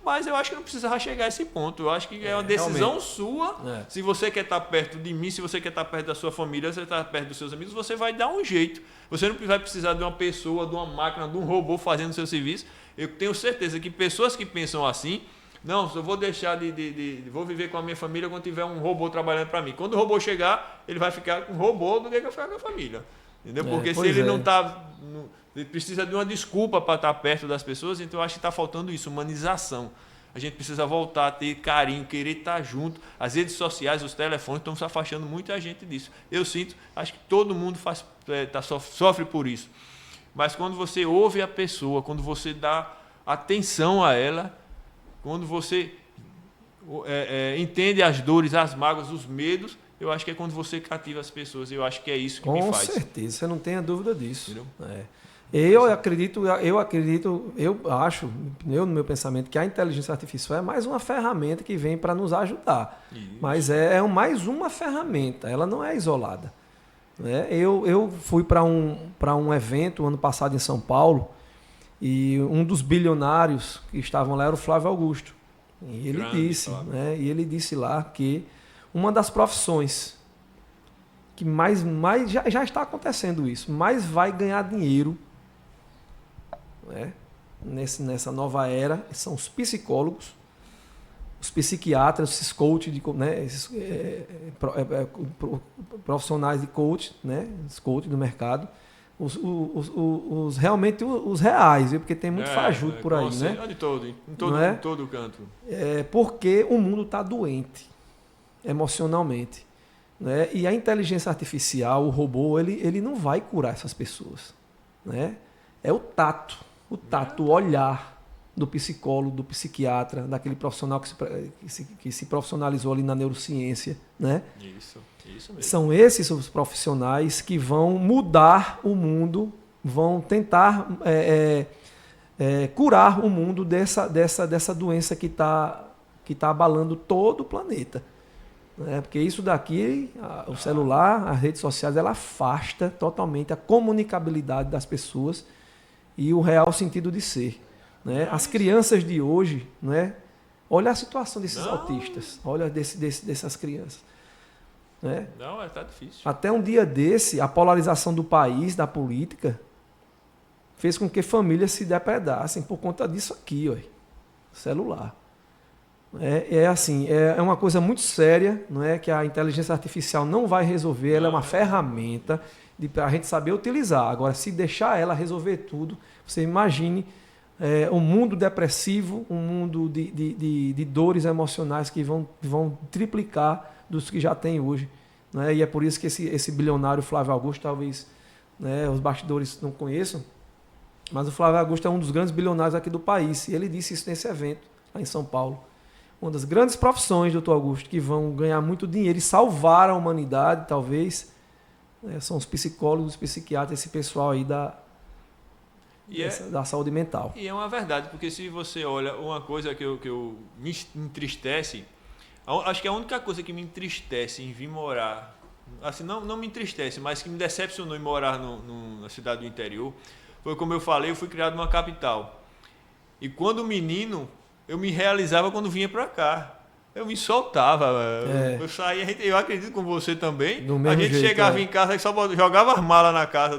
Mas eu acho que não precisava chegar a esse ponto. Eu acho que é uma decisão realmente sua. Se você quer estar perto de mim, se você quer estar perto da sua família, se você está perto dos seus amigos, você vai dar um jeito. Você não vai precisar de uma pessoa, de uma máquina, de um robô fazendo o seu serviço. Eu tenho certeza que pessoas que pensam assim, não, eu vou deixar vou viver com a minha família quando tiver um robô trabalhando para mim. Quando o robô chegar, ele vai ficar com o robô do que eu ficar com a família. Entendeu? Porque se ele não está... Ele precisa de uma desculpa para estar perto das pessoas, então eu acho que está faltando isso, humanização. A gente precisa voltar a ter carinho, querer estar junto. As redes sociais, os telefones estão se afastando muita gente disso. Eu sinto, acho que todo mundo sofre por isso. Mas quando você ouve a pessoa, quando você dá atenção a ela, quando você entende as dores, as mágoas, os medos, eu acho que é quando você cativa as pessoas. Eu acho que é isso que me faz. Com certeza, você não tenha dúvida disso. Eu acho, no meu pensamento, que a inteligência artificial é mais uma ferramenta que vem para nos ajudar. Isso. Mas é mais uma ferramenta, ela não é isolada. Eu fui para um evento ano passado em São Paulo e um dos bilionários que estavam lá era o Flávio Augusto. E ele disse lá que uma das profissões que mais já está acontecendo isso, mais vai ganhar dinheiro nessa nova era são os psicólogos, os psiquiatras, esses coaches, esses profissionais de coach, os coaches do mercado, realmente os reais, viu? Porque tem muito fajuto por aí, né? Em todo canto. Porque o mundo está doente emocionalmente, né? E a inteligência artificial, o robô, ele não vai curar essas pessoas, né? É o tato, o olhar do psicólogo, do psiquiatra, daquele profissional que se profissionalizou ali na neurociência, né? Isso mesmo. São esses os profissionais que vão mudar o mundo, vão tentar curar o mundo dessa doença que tá abalando todo o planeta. Porque isso daqui, o celular, as redes sociais, ela afasta totalmente a comunicabilidade das pessoas e o real sentido de ser. As crianças de hoje, olha a situação desses autistas, olha dessas crianças. Não, está difícil. Até um dia desse, a polarização do país, da política, fez com que famílias se depredassem por conta disso aqui, celular. É uma coisa muito séria, que a inteligência artificial não vai resolver, ela é uma ferramenta para a gente saber utilizar. Agora, se deixar ela resolver tudo, você imagine um mundo depressivo, um mundo de dores emocionais que vão triplicar dos que já tem hoje. E é por isso que esse bilionário Flávio Augusto, talvez os bastidores não conheçam, mas o Flávio Augusto é um dos grandes bilionários aqui do país, e ele disse isso nesse evento, lá em São Paulo. Uma das grandes profissões, doutor Augusto, que vão ganhar muito dinheiro e salvar a humanidade, talvez, são os psicólogos, os psiquiatras, esse pessoal aí da saúde mental. E é uma verdade, porque se você olha, uma coisa que me entristece, acho que a única coisa que me entristece em vir morar, assim, não me entristece, mas que me decepcionou em morar na cidade do interior, foi como eu falei, eu fui criado numa capital. E quando menino, eu me realizava quando vinha para cá. Eu me soltava, eu saía, eu acredito com você também. A gente jeito, chegava em casa e só jogava as malas na casa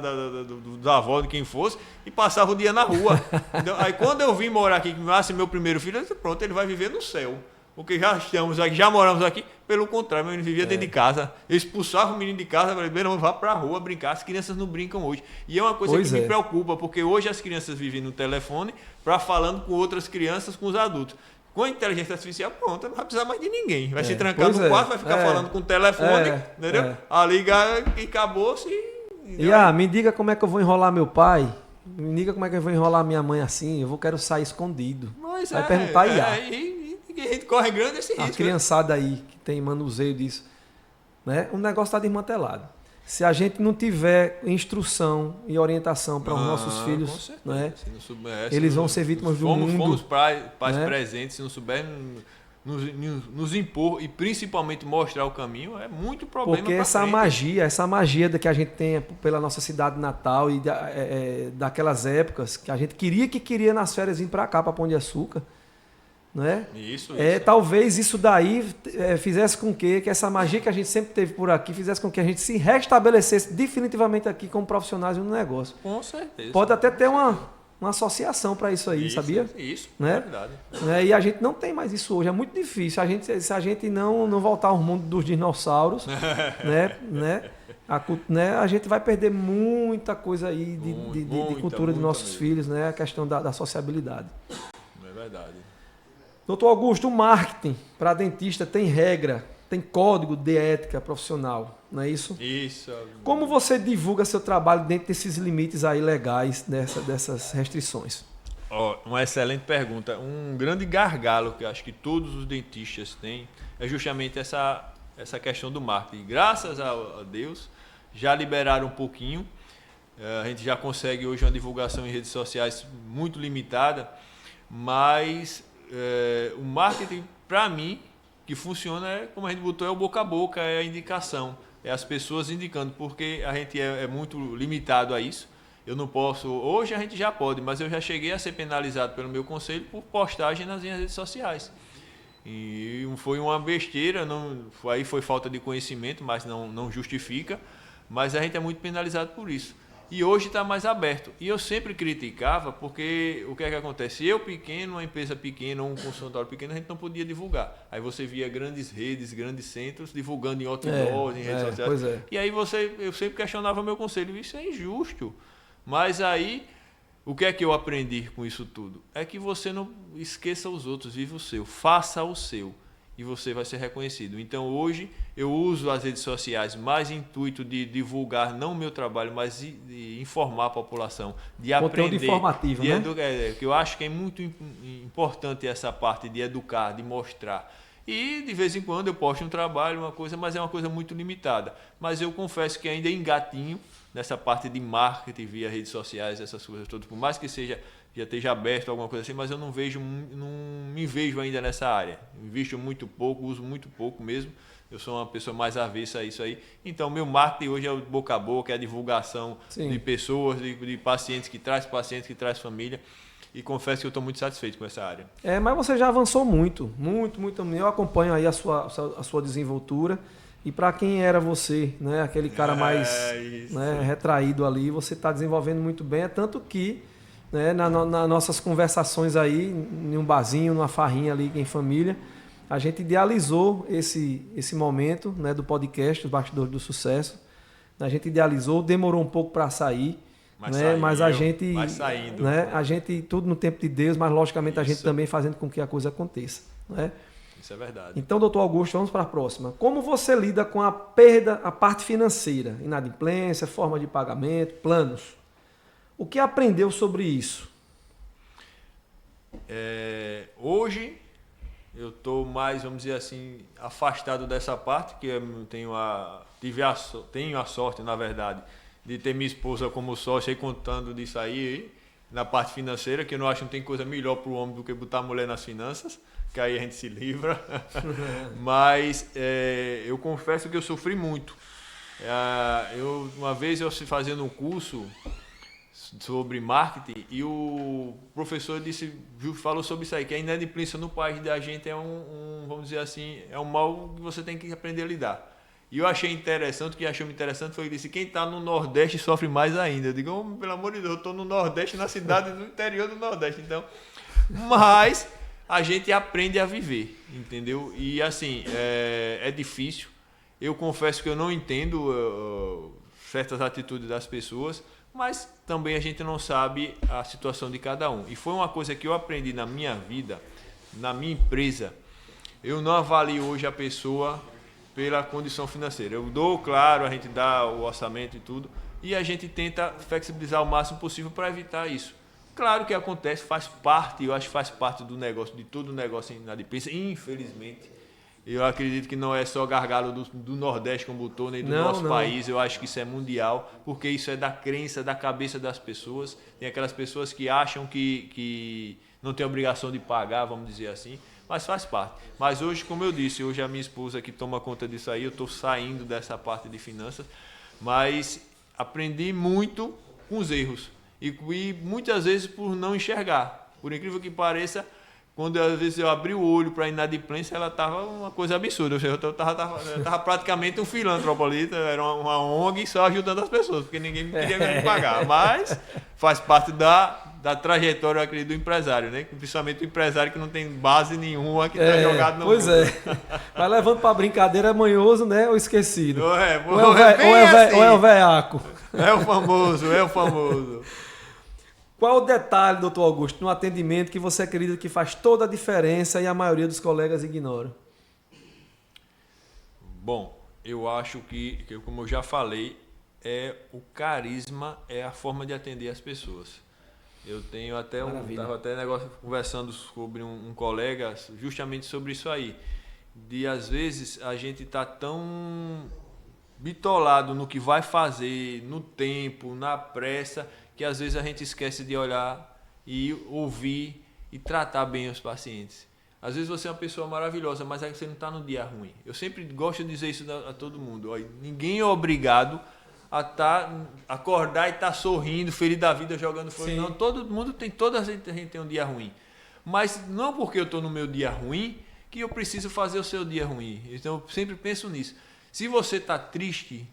da avó, de quem fosse, e passava o dia na rua. Então, aí quando eu vim morar aqui, que nasce meu primeiro filho, eu disse, pronto, ele vai viver no céu. Porque já estamos aqui, já moramos aqui, pelo contrário, meu menino vivia dentro de casa. Eu expulsava o menino de casa, falei, não, vá pra rua brincar, as crianças não brincam hoje. E é uma coisa que me preocupa, porque hoje as crianças vivem no telefone, falando com outras crianças, com os adultos. Com a inteligência artificial, pronto, não vai precisar mais de ninguém. Vai se trancar no quarto, vai ficar falando com o telefone, entendeu? Ligar e acabou-se. Me diga como é que eu vou enrolar meu pai. Me diga como é que eu vou enrolar minha mãe assim. Eu quero sair escondido. Mas vai perguntar e a gente corre grande esse risco. A criançada aí que tem manuseio disso. Né? O negócio está desmantelado. Se a gente não tiver instrução e orientação para os nossos filhos, né, eles vão ser vítimas do mundo. Fomos pais presentes, se não souberem nos impor e principalmente mostrar o caminho, é muito problema. Porque essa magia que a gente tem pela nossa cidade natal e daquelas épocas que a gente queria nas férias vir para cá, para Pão de Açúcar. Né? Isso. Talvez isso daí fizesse com que essa magia que a gente sempre teve por aqui fizesse com que a gente se restabelecesse definitivamente aqui como profissionais no negócio. Com certeza. Pode até ter uma associação para isso aí, sabia? Isso, né? É verdade. E a gente não tem mais isso hoje, é muito difícil. Se a gente não voltar ao mundo dos dinossauros, a gente vai perder muita coisa aí de cultura de nossos filhos, né? A questão da sociabilidade. É verdade. Doutor Augusto, o marketing para dentista tem regra, tem código de ética profissional, não é isso? Isso. Como você divulga seu trabalho dentro desses limites aí legais, dessas restrições? Uma excelente pergunta. Um grande gargalo que eu acho que todos os dentistas têm é justamente essa questão do marketing. Graças a Deus, já liberaram um pouquinho. A gente já consegue hoje uma divulgação em redes sociais muito limitada, mas... o marketing, para mim, que funciona como a gente botou, é o boca a boca, é a indicação, é as pessoas indicando, porque a gente é muito limitado a isso. Eu não posso, hoje a gente já pode, mas eu já cheguei a ser penalizado pelo meu conselho por postagem nas minhas redes sociais. E foi uma besteira, aí foi falta de conhecimento, mas não justifica, mas a gente é muito penalizado por isso. E hoje está mais aberto. E eu sempre criticava, porque o que é que acontece? Eu pequeno, uma empresa pequena, um consultório pequeno, a gente não podia divulgar. Aí você via grandes redes, grandes centros, divulgando em outdoors, em redes sociais. Pois é. E aí eu sempre questionava meu conselho, isso é injusto. Mas aí, o que é que eu aprendi com isso tudo? É que você não esqueça os outros, vive o seu, faça o seu. E você vai ser reconhecido. Então, hoje, eu uso as redes sociais mais intuito de divulgar, não o meu trabalho, mas de informar a população, de aprender. Conteúdo informativo, né? Que eu acho que é muito importante essa parte de educar, de mostrar. E, de vez em quando, eu posto um trabalho, uma coisa, mas é uma coisa muito limitada. Mas eu confesso que ainda engatinho nessa parte de marketing via redes sociais, essas coisas todas. Por mais que já esteja aberto alguma coisa assim, mas eu não me vejo ainda nessa área. Invisto muito pouco, uso muito pouco mesmo. Eu sou uma pessoa mais avessa a isso aí. Então, meu marketing hoje é o boca a boca, é a divulgação de pessoas, de pacientes que traz família. E confesso que eu estou muito satisfeito com essa área. Mas você já avançou muito. Eu acompanho aí a sua desenvoltura. E para quem era você, né, aquele cara mais retraído ali, você está desenvolvendo muito bem. É tanto que, né, nas nossas conversações aí, em um barzinho, numa farrinha ali em família, a gente idealizou esse momento, né, do podcast, os Bastidores do Sucesso. A gente idealizou, demorou um pouco para sair, mas a gente, saindo, né, a gente, tudo no tempo de Deus, mas logicamente a gente também fazendo com que a coisa aconteça, né? Isso é verdade. Então, doutor Augusto, vamos para a próxima. Como você lida com a perda, a parte financeira, inadimplência, forma de pagamento, planos? O que aprendeu sobre isso? Hoje, eu estou mais, vamos dizer assim, afastado dessa parte, que eu tenho a sorte, na verdade, de ter minha esposa como sócia e contando disso aí. na parte financeira, que eu não acho que não tem coisa melhor para o homem do que botar a mulher nas finanças, que aí a gente se livra. Mas eu confesso que eu sofri muito. Uma vez eu fazendo um curso sobre marketing e o professor falou sobre isso aí, que a inadimplência no país da gente é vamos dizer assim, é um mal que você tem que aprender a lidar. E eu achei interessante, o que achou interessante foi que ele disse, quem está no Nordeste sofre mais ainda. Eu digo, pelo amor de Deus, eu estou no Nordeste, na cidade do interior do Nordeste, então. Mas a gente aprende a viver, entendeu? E assim, é difícil. Eu confesso que eu não entendo certas atitudes das pessoas, mas também a gente não sabe a situação de cada um. E foi uma coisa que eu aprendi na minha vida, na minha empresa. Eu não avalio hoje a pessoa pela condição financeira. Eu dou, claro, a gente dá o orçamento e tudo, e a gente tenta flexibilizar o máximo possível para evitar isso. Claro que acontece, faz parte, eu acho que faz parte do negócio, de todo o negócio inadimplência, infelizmente. Eu acredito que não é só gargalo do Nordeste, como botou, nem do nosso país. Eu acho que isso é mundial, porque isso é da crença, da cabeça das pessoas. Tem aquelas pessoas que acham que não tem obrigação de pagar, vamos dizer assim, mas faz parte. Mas hoje, como eu disse, hoje a minha esposa que toma conta disso aí, eu estou saindo dessa parte de finanças, mas aprendi muito com os erros. E muitas vezes por não enxergar. Por incrível que pareça, quando às vezes eu abri o olho para a inadimplência, ela estava uma coisa absurda. Eu estava praticamente um filântropo ali, era uma ONG só ajudando as pessoas, porque ninguém queria me pagar. Mas faz parte da trajetória, eu acredito, do empresário, né? Principalmente o empresário que não tem base nenhuma, que está jogado no pois mundo. Vai levando para brincadeira, é manhoso, né? Ou esquecido. Ou é o veaco. É o famoso. Qual o detalhe, doutor Augusto, no atendimento que você acredita que faz toda a diferença e a maioria dos colegas ignora? Bom, eu acho que como eu já falei, o carisma é a forma de atender as pessoas. Eu tenho até conversando sobre um colega justamente sobre isso aí. De às vezes a gente tá tão bitolado no que vai fazer, no tempo, na pressa, que às vezes a gente esquece de olhar e ouvir e tratar bem os pacientes. Às vezes você é uma pessoa maravilhosa, mas aí você não está no dia ruim. Eu sempre gosto de dizer isso a todo mundo. Olha, ninguém é obrigado a acordar e estar sorrindo, feliz da vida, jogando fora. Não, todo mundo tem, toda a gente tem um dia ruim. Mas não porque eu estou no meu dia ruim que eu preciso fazer o seu dia ruim. Então eu sempre penso nisso. Se você está triste,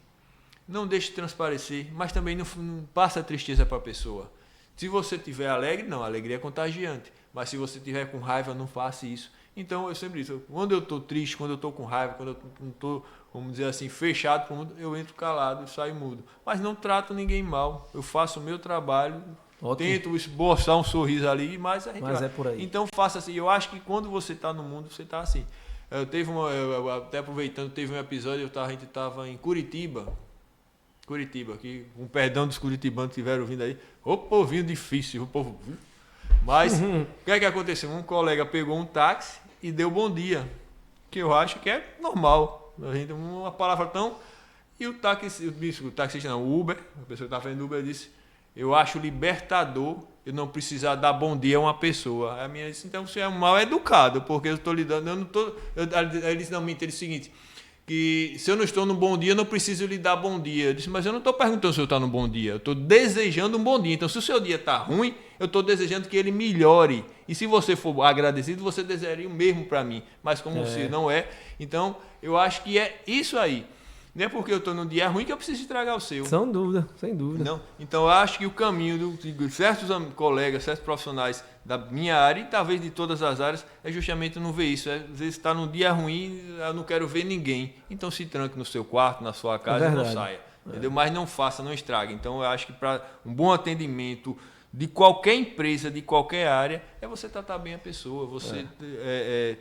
não deixe transparecer, mas também não passa a tristeza para a pessoa. Se você estiver alegre, não, a alegria é contagiante. Mas se você estiver com raiva, não faça isso. Então, eu sempre digo, quando eu estou triste, quando eu estou com raiva, quando eu não estou, vamos dizer assim, fechado para o mundo, eu entro calado e saio mudo. Mas não trato ninguém mal. Eu faço o meu trabalho, tento esboçar um sorriso ali, mas a gente vai. É por aí. Então, faça assim. Eu acho que quando você está no mundo, você está assim. Até aproveitando, teve um episódio, a gente estava em Curitiba, que com perdão dos curitibanos que estiveram vindo aí, o povinho difícil, o povo. Mas o que é que aconteceu? Um colega pegou um táxi e deu bom dia, que eu acho que é normal. Uma palavra tão. E o taxista não, o Uber, a pessoa que estava fazendo Uber disse: eu acho libertador eu não precisar dar bom dia a uma pessoa. A minha disse: então você é mal educado, porque eu estou lidando, eu não estou. Ele disse: não, mentira, é o seguinte. Que se eu não estou no bom dia, eu não preciso lhe dar bom dia. Eu disse, mas eu não estou perguntando se eu estou no bom dia, eu estou desejando um bom dia. Então, se o seu dia está ruim, eu estou desejando que ele melhore. E se você for agradecido, você desejaria o mesmo para mim. Mas como você não é, então eu acho que é isso aí. Não é porque eu estou num dia ruim que eu preciso estragar o seu. Sem dúvida, sem dúvida. Não? Então eu acho que o caminho de certos colegas, certos profissionais da minha área e talvez de todas as áreas é justamente não ver isso. Às vezes está num dia ruim, eu não quero ver ninguém. Então se tranque no seu quarto, na sua casa e não saia. Entendeu? Mas não faça, não estrague. Então eu acho que para um bom atendimento de qualquer empresa, de qualquer área, é você tratar bem a pessoa, você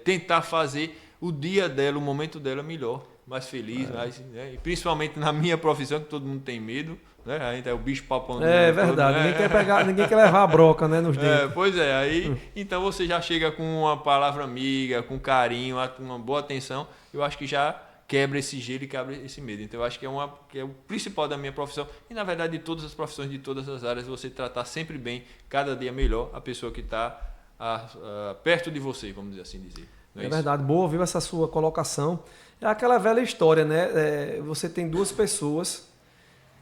tentar fazer o dia dela, o momento dela melhor. Mais feliz, né? E principalmente na minha profissão, que todo mundo tem medo, né? A gente é o bicho papão. É verdade, né? ninguém quer levar a broca, né, nos dentes. Pois é, aí então você já chega com uma palavra amiga, com carinho, uma boa atenção, eu acho que já quebra esse gelo e quebra esse medo. Então, eu acho que é o principal da minha profissão e, na verdade, de todas as profissões, de todas as áreas, você tratar sempre bem, cada dia melhor, a pessoa que está perto de você, vamos dizer assim dizer. É verdade, boa, viu essa sua colocação. É aquela velha história, né? Você tem duas pessoas,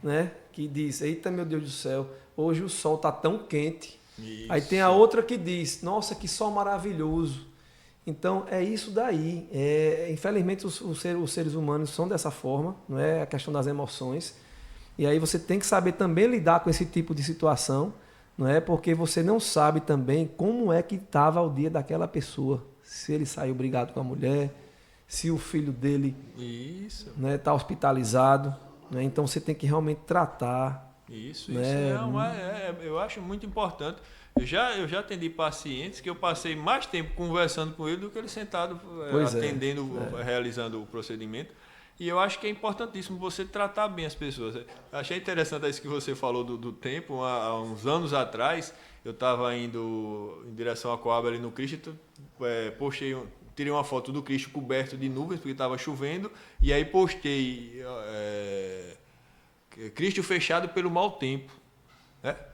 né, que diz: eita, meu Deus do céu, hoje o sol está tão quente. Isso. Aí tem a outra que diz: nossa, que sol maravilhoso. Então, é isso daí. Infelizmente, os seres humanos são dessa forma, não é a questão das emoções. E aí você tem que saber também lidar com esse tipo de situação, não é? Porque você não sabe também como é que estava o dia daquela pessoa. Se ele saiu brigado com a mulher, se o filho dele está hospitalizado. Né? Então, você tem que realmente tratar. Isso né? Eu acho muito importante. Eu já atendi pacientes que eu passei mais tempo conversando com ele do que ele sentado atendendo, realizando o procedimento. E eu acho que é importantíssimo você tratar bem as pessoas. Achei interessante isso que você falou do tempo. Há uns anos atrás, eu estava indo em direção à Coab ali no Cristo, tirei uma foto do Cristo coberto de nuvens, porque estava chovendo, e aí postei Cristo fechado pelo mau tempo.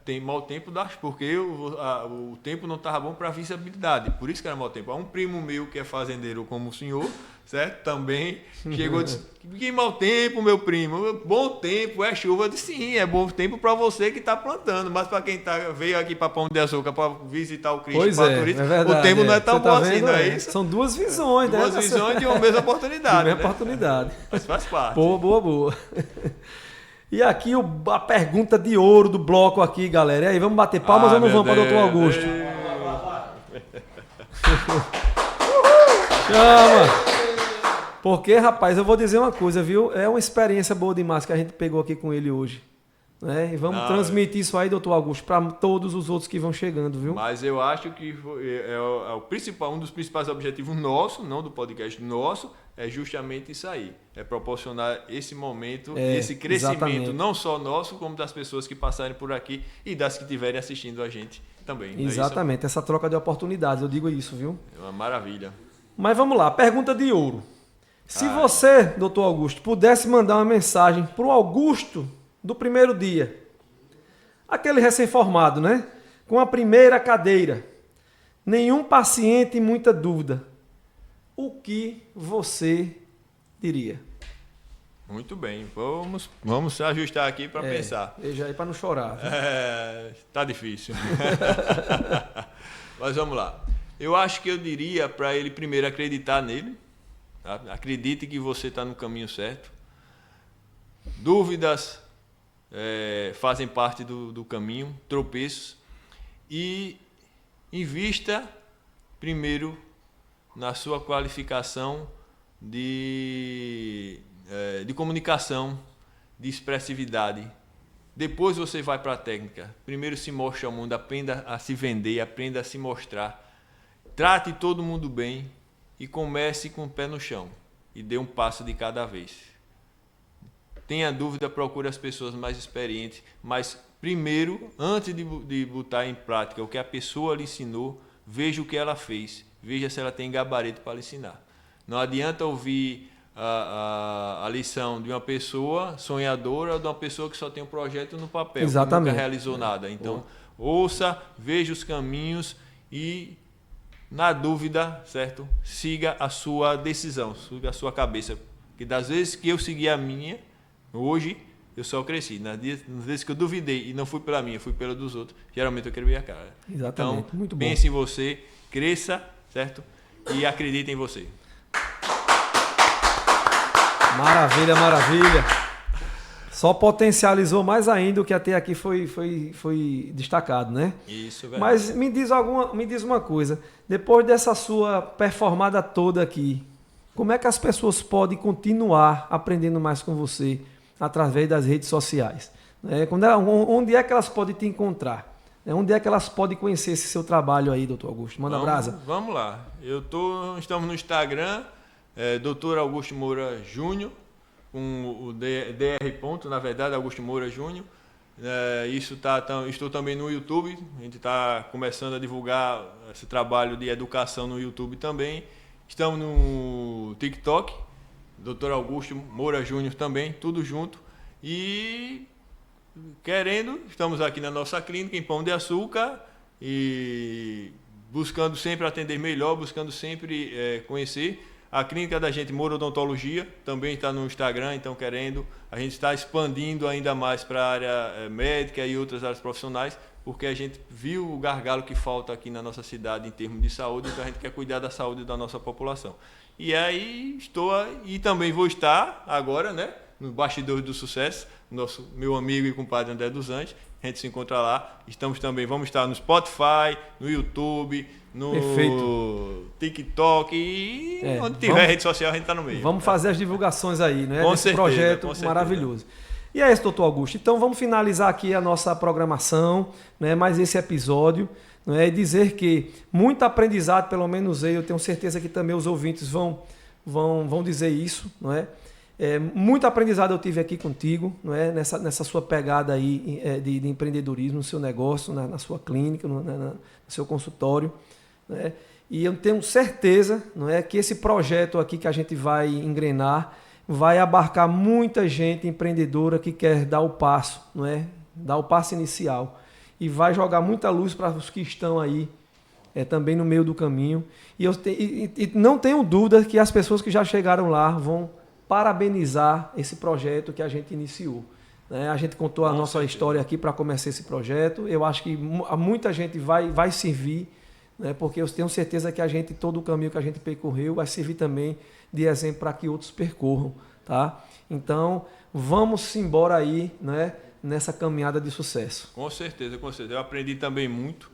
Tem mau tempo porque o tempo não estava bom para a visibilidade, por isso que era mau tempo. Há um primo meu que é fazendeiro como o senhor, certo? Também chegou e disse: que mau tempo, meu primo, bom tempo, é chuva. Eu disse: sim, é bom tempo para você que está plantando, mas para quem veio aqui para Pão de Açúcar para visitar o Cristo, para turista, o tempo não é tão bom assim, não é isso? São duas visões, duas visões de uma mesma oportunidade. De uma oportunidade. Mas faz parte. Boa. E aqui a pergunta de ouro do bloco aqui, galera. E aí, vamos bater palmas ou não vamos para o doutor Augusto? Chama! Porque, rapaz, eu vou dizer uma coisa, viu? É uma experiência boa demais que a gente pegou aqui com ele hoje. Né? E vamos transmitir isso aí, doutor Augusto, para todos os outros que vão chegando, viu? Mas eu acho que o principal, um dos principais objetivos nossos, não do podcast nosso, é justamente isso aí. É proporcionar esse momento, esse crescimento, exatamente. Não só nosso, como das pessoas que passarem por aqui e das que estiverem assistindo a gente também. Exatamente, essa troca de oportunidades, eu digo isso, viu? É uma maravilha. Mas vamos lá, pergunta de ouro. Se você, doutor Augusto, pudesse mandar uma mensagem para o Augusto do primeiro dia, aquele recém-formado, né? Com a primeira cadeira, nenhum paciente e muita dúvida, o que você diria? Muito bem, vamos ajustar aqui para pensar. Veja aí para não chorar. Tá difícil. Mas vamos lá. Eu acho que eu diria para ele primeiro acreditar nele. Tá? Acredite que você está no caminho certo. Dúvidas fazem parte do caminho, tropeços. E invista primeiro na sua qualificação de comunicação, de expressividade. Depois você vai para a técnica. Primeiro se mostre ao mundo, aprenda a se vender, aprenda a se mostrar. Trate todo mundo bem e comece com o pé no chão. E dê um passo de cada vez. Tenha dúvida, procure as pessoas mais experientes, mas primeiro, antes de botar em prática o que a pessoa lhe ensinou, veja o que ela fez, veja se ela tem gabarito para lhe ensinar. Não adianta ouvir a lição de uma pessoa sonhadora ou de uma pessoa que só tem um projeto no papel, exatamente, que nunca realizou nada. Então, ouça, veja os caminhos e, na dúvida, certo? Siga a sua decisão, siga a sua cabeça. Porque das vezes que eu segui a minha, hoje eu só cresci. Nas vezes que eu duvidei e não fui pela minha, fui pela dos outros, geralmente eu quebrei a cara. Exatamente. Então, muito bom. Pense em você, cresça, certo? E acredite em você. Maravilha, maravilha. Só potencializou mais ainda o que até aqui foi destacado, né? Isso, velho. Mas me diz uma coisa. Depois dessa sua performada toda aqui, como é que as pessoas podem continuar aprendendo mais com você através das redes sociais? Onde é que elas podem te encontrar? Onde é que elas podem conhecer esse seu trabalho aí, doutor Augusto? Manda brasa. Vamos lá. Estamos no Instagram, Dr. Augusto Moura Júnior, com o DR ponto, na verdade, Augusto Moura Júnior. Estou também no YouTube, a gente está começando a divulgar esse trabalho de educação no YouTube também. Estamos no TikTok, Dr. Augusto Moura Júnior também, tudo junto. E estamos aqui na nossa clínica em Pão de Açúcar e buscando sempre atender melhor, buscando sempre conhecer. A clínica da gente, Moura Odontologia, também está no Instagram, então a gente está expandindo ainda mais para a área médica e outras áreas profissionais, porque a gente viu o gargalo que falta aqui na nossa cidade em termos de saúde, então a gente quer cuidar da saúde da nossa população. E aí e também vou estar agora, né, no Bastidores do Sucesso, meu amigo e compadre André dos Anjos, a gente se encontra lá. Vamos estar no Spotify, no YouTube, no TikTok e onde tiver rede social a gente está no meio. Vamos fazer as divulgações aí, né? Com Desse certeza, projeto com certeza. maravilhoso. E é isso, doutor Augusto. Então vamos finalizar aqui a nossa programação, né? Mais esse episódio, né? E dizer que muito aprendizado, pelo menos eu tenho certeza que também os ouvintes vão dizer isso, não é? Muito aprendizado eu tive aqui contigo, não é? Nessa sua pegada aí de empreendedorismo, no seu negócio, na sua clínica, no seu consultório, né? E eu tenho certeza, não é, que esse projeto aqui que a gente vai engrenar vai abarcar muita gente empreendedora que quer dar o passo, não é? Dar o passo inicial e vai jogar muita luz para os que estão aí também no meio do caminho. E não tenho dúvida que as pessoas que já chegaram lá vão parabenizar esse projeto que a gente iniciou, né? A gente contou a nossa história aqui para começar esse projeto. Eu acho que muita gente vai servir, né? Porque eu tenho certeza que todo o caminho que a gente percorreu vai servir também de exemplo para que outros percorram, tá? Então, vamos embora aí, né, nessa caminhada de sucesso. Com certeza, com certeza. Eu aprendi também muito.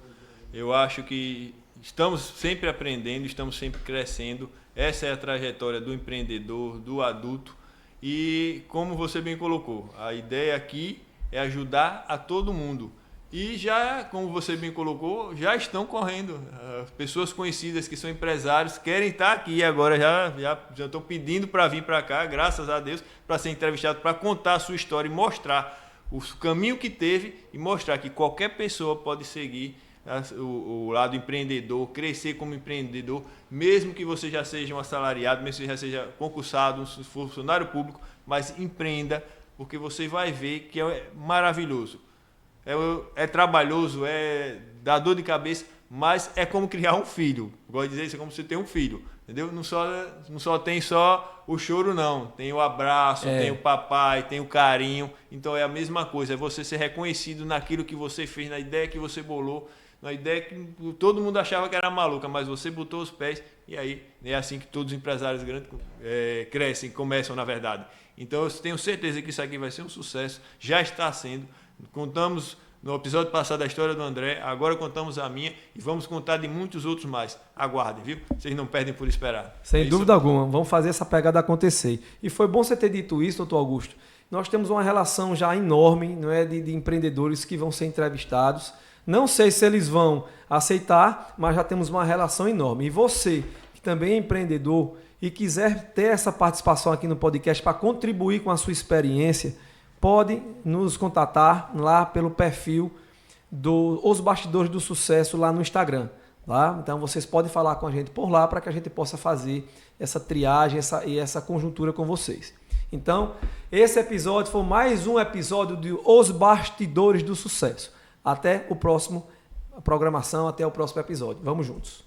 Eu acho que estamos sempre aprendendo, estamos sempre crescendo. Essa é a trajetória do empreendedor, do adulto. E como você bem colocou, a ideia aqui é ajudar a todo mundo. E já, como você bem colocou, já estão correndo. As pessoas conhecidas que são empresários querem estar aqui agora, já estão pedindo para vir para cá, graças a Deus, para ser entrevistado, para contar a sua história e mostrar o caminho que teve e mostrar que qualquer pessoa pode seguir o lado empreendedor, crescer como empreendedor, mesmo que você já seja um assalariado, mesmo que você já seja concursado, um funcionário público, mas empreenda, porque você vai ver que é maravilhoso. É trabalhoso, dá dor de cabeça, mas é como criar um filho. Gosto de dizer isso, é como você ter um filho, entendeu? Não só tem o choro, não. Tem o abraço, tem o papai, tem o carinho. Então é a mesma coisa, é você ser reconhecido naquilo que você fez, na ideia que você bolou, na ideia que todo mundo achava que era maluca, mas você botou os pés e aí é assim que todos os empresários grandes crescem, começam na verdade. Então eu tenho certeza que isso aqui vai ser um sucesso, já está sendo. Contamos no episódio passado a história do André, agora contamos a minha e vamos contar de muitos outros mais. Aguardem, viu? Vocês não perdem por esperar. Sem dúvida alguma, vamos fazer essa pegada acontecer. E foi bom você ter dito isso, doutor Augusto. Nós temos uma relação já enorme, não é, de empreendedores que vão ser entrevistados. Não sei se eles vão aceitar, mas já temos uma relação enorme. E você, que também é empreendedor e quiser ter essa participação aqui no podcast para contribuir com a sua pode nos contatar lá pelo perfil Os Bastidores do Sucesso lá no Instagram. Tá? Então vocês podem falar com a gente por lá para que a gente possa fazer essa triagem e essa conjuntura com vocês. Então, esse episódio foi mais um episódio de Os Bastidores do Sucesso. Até o próximo programação, até o próximo episódio. Vamos juntos.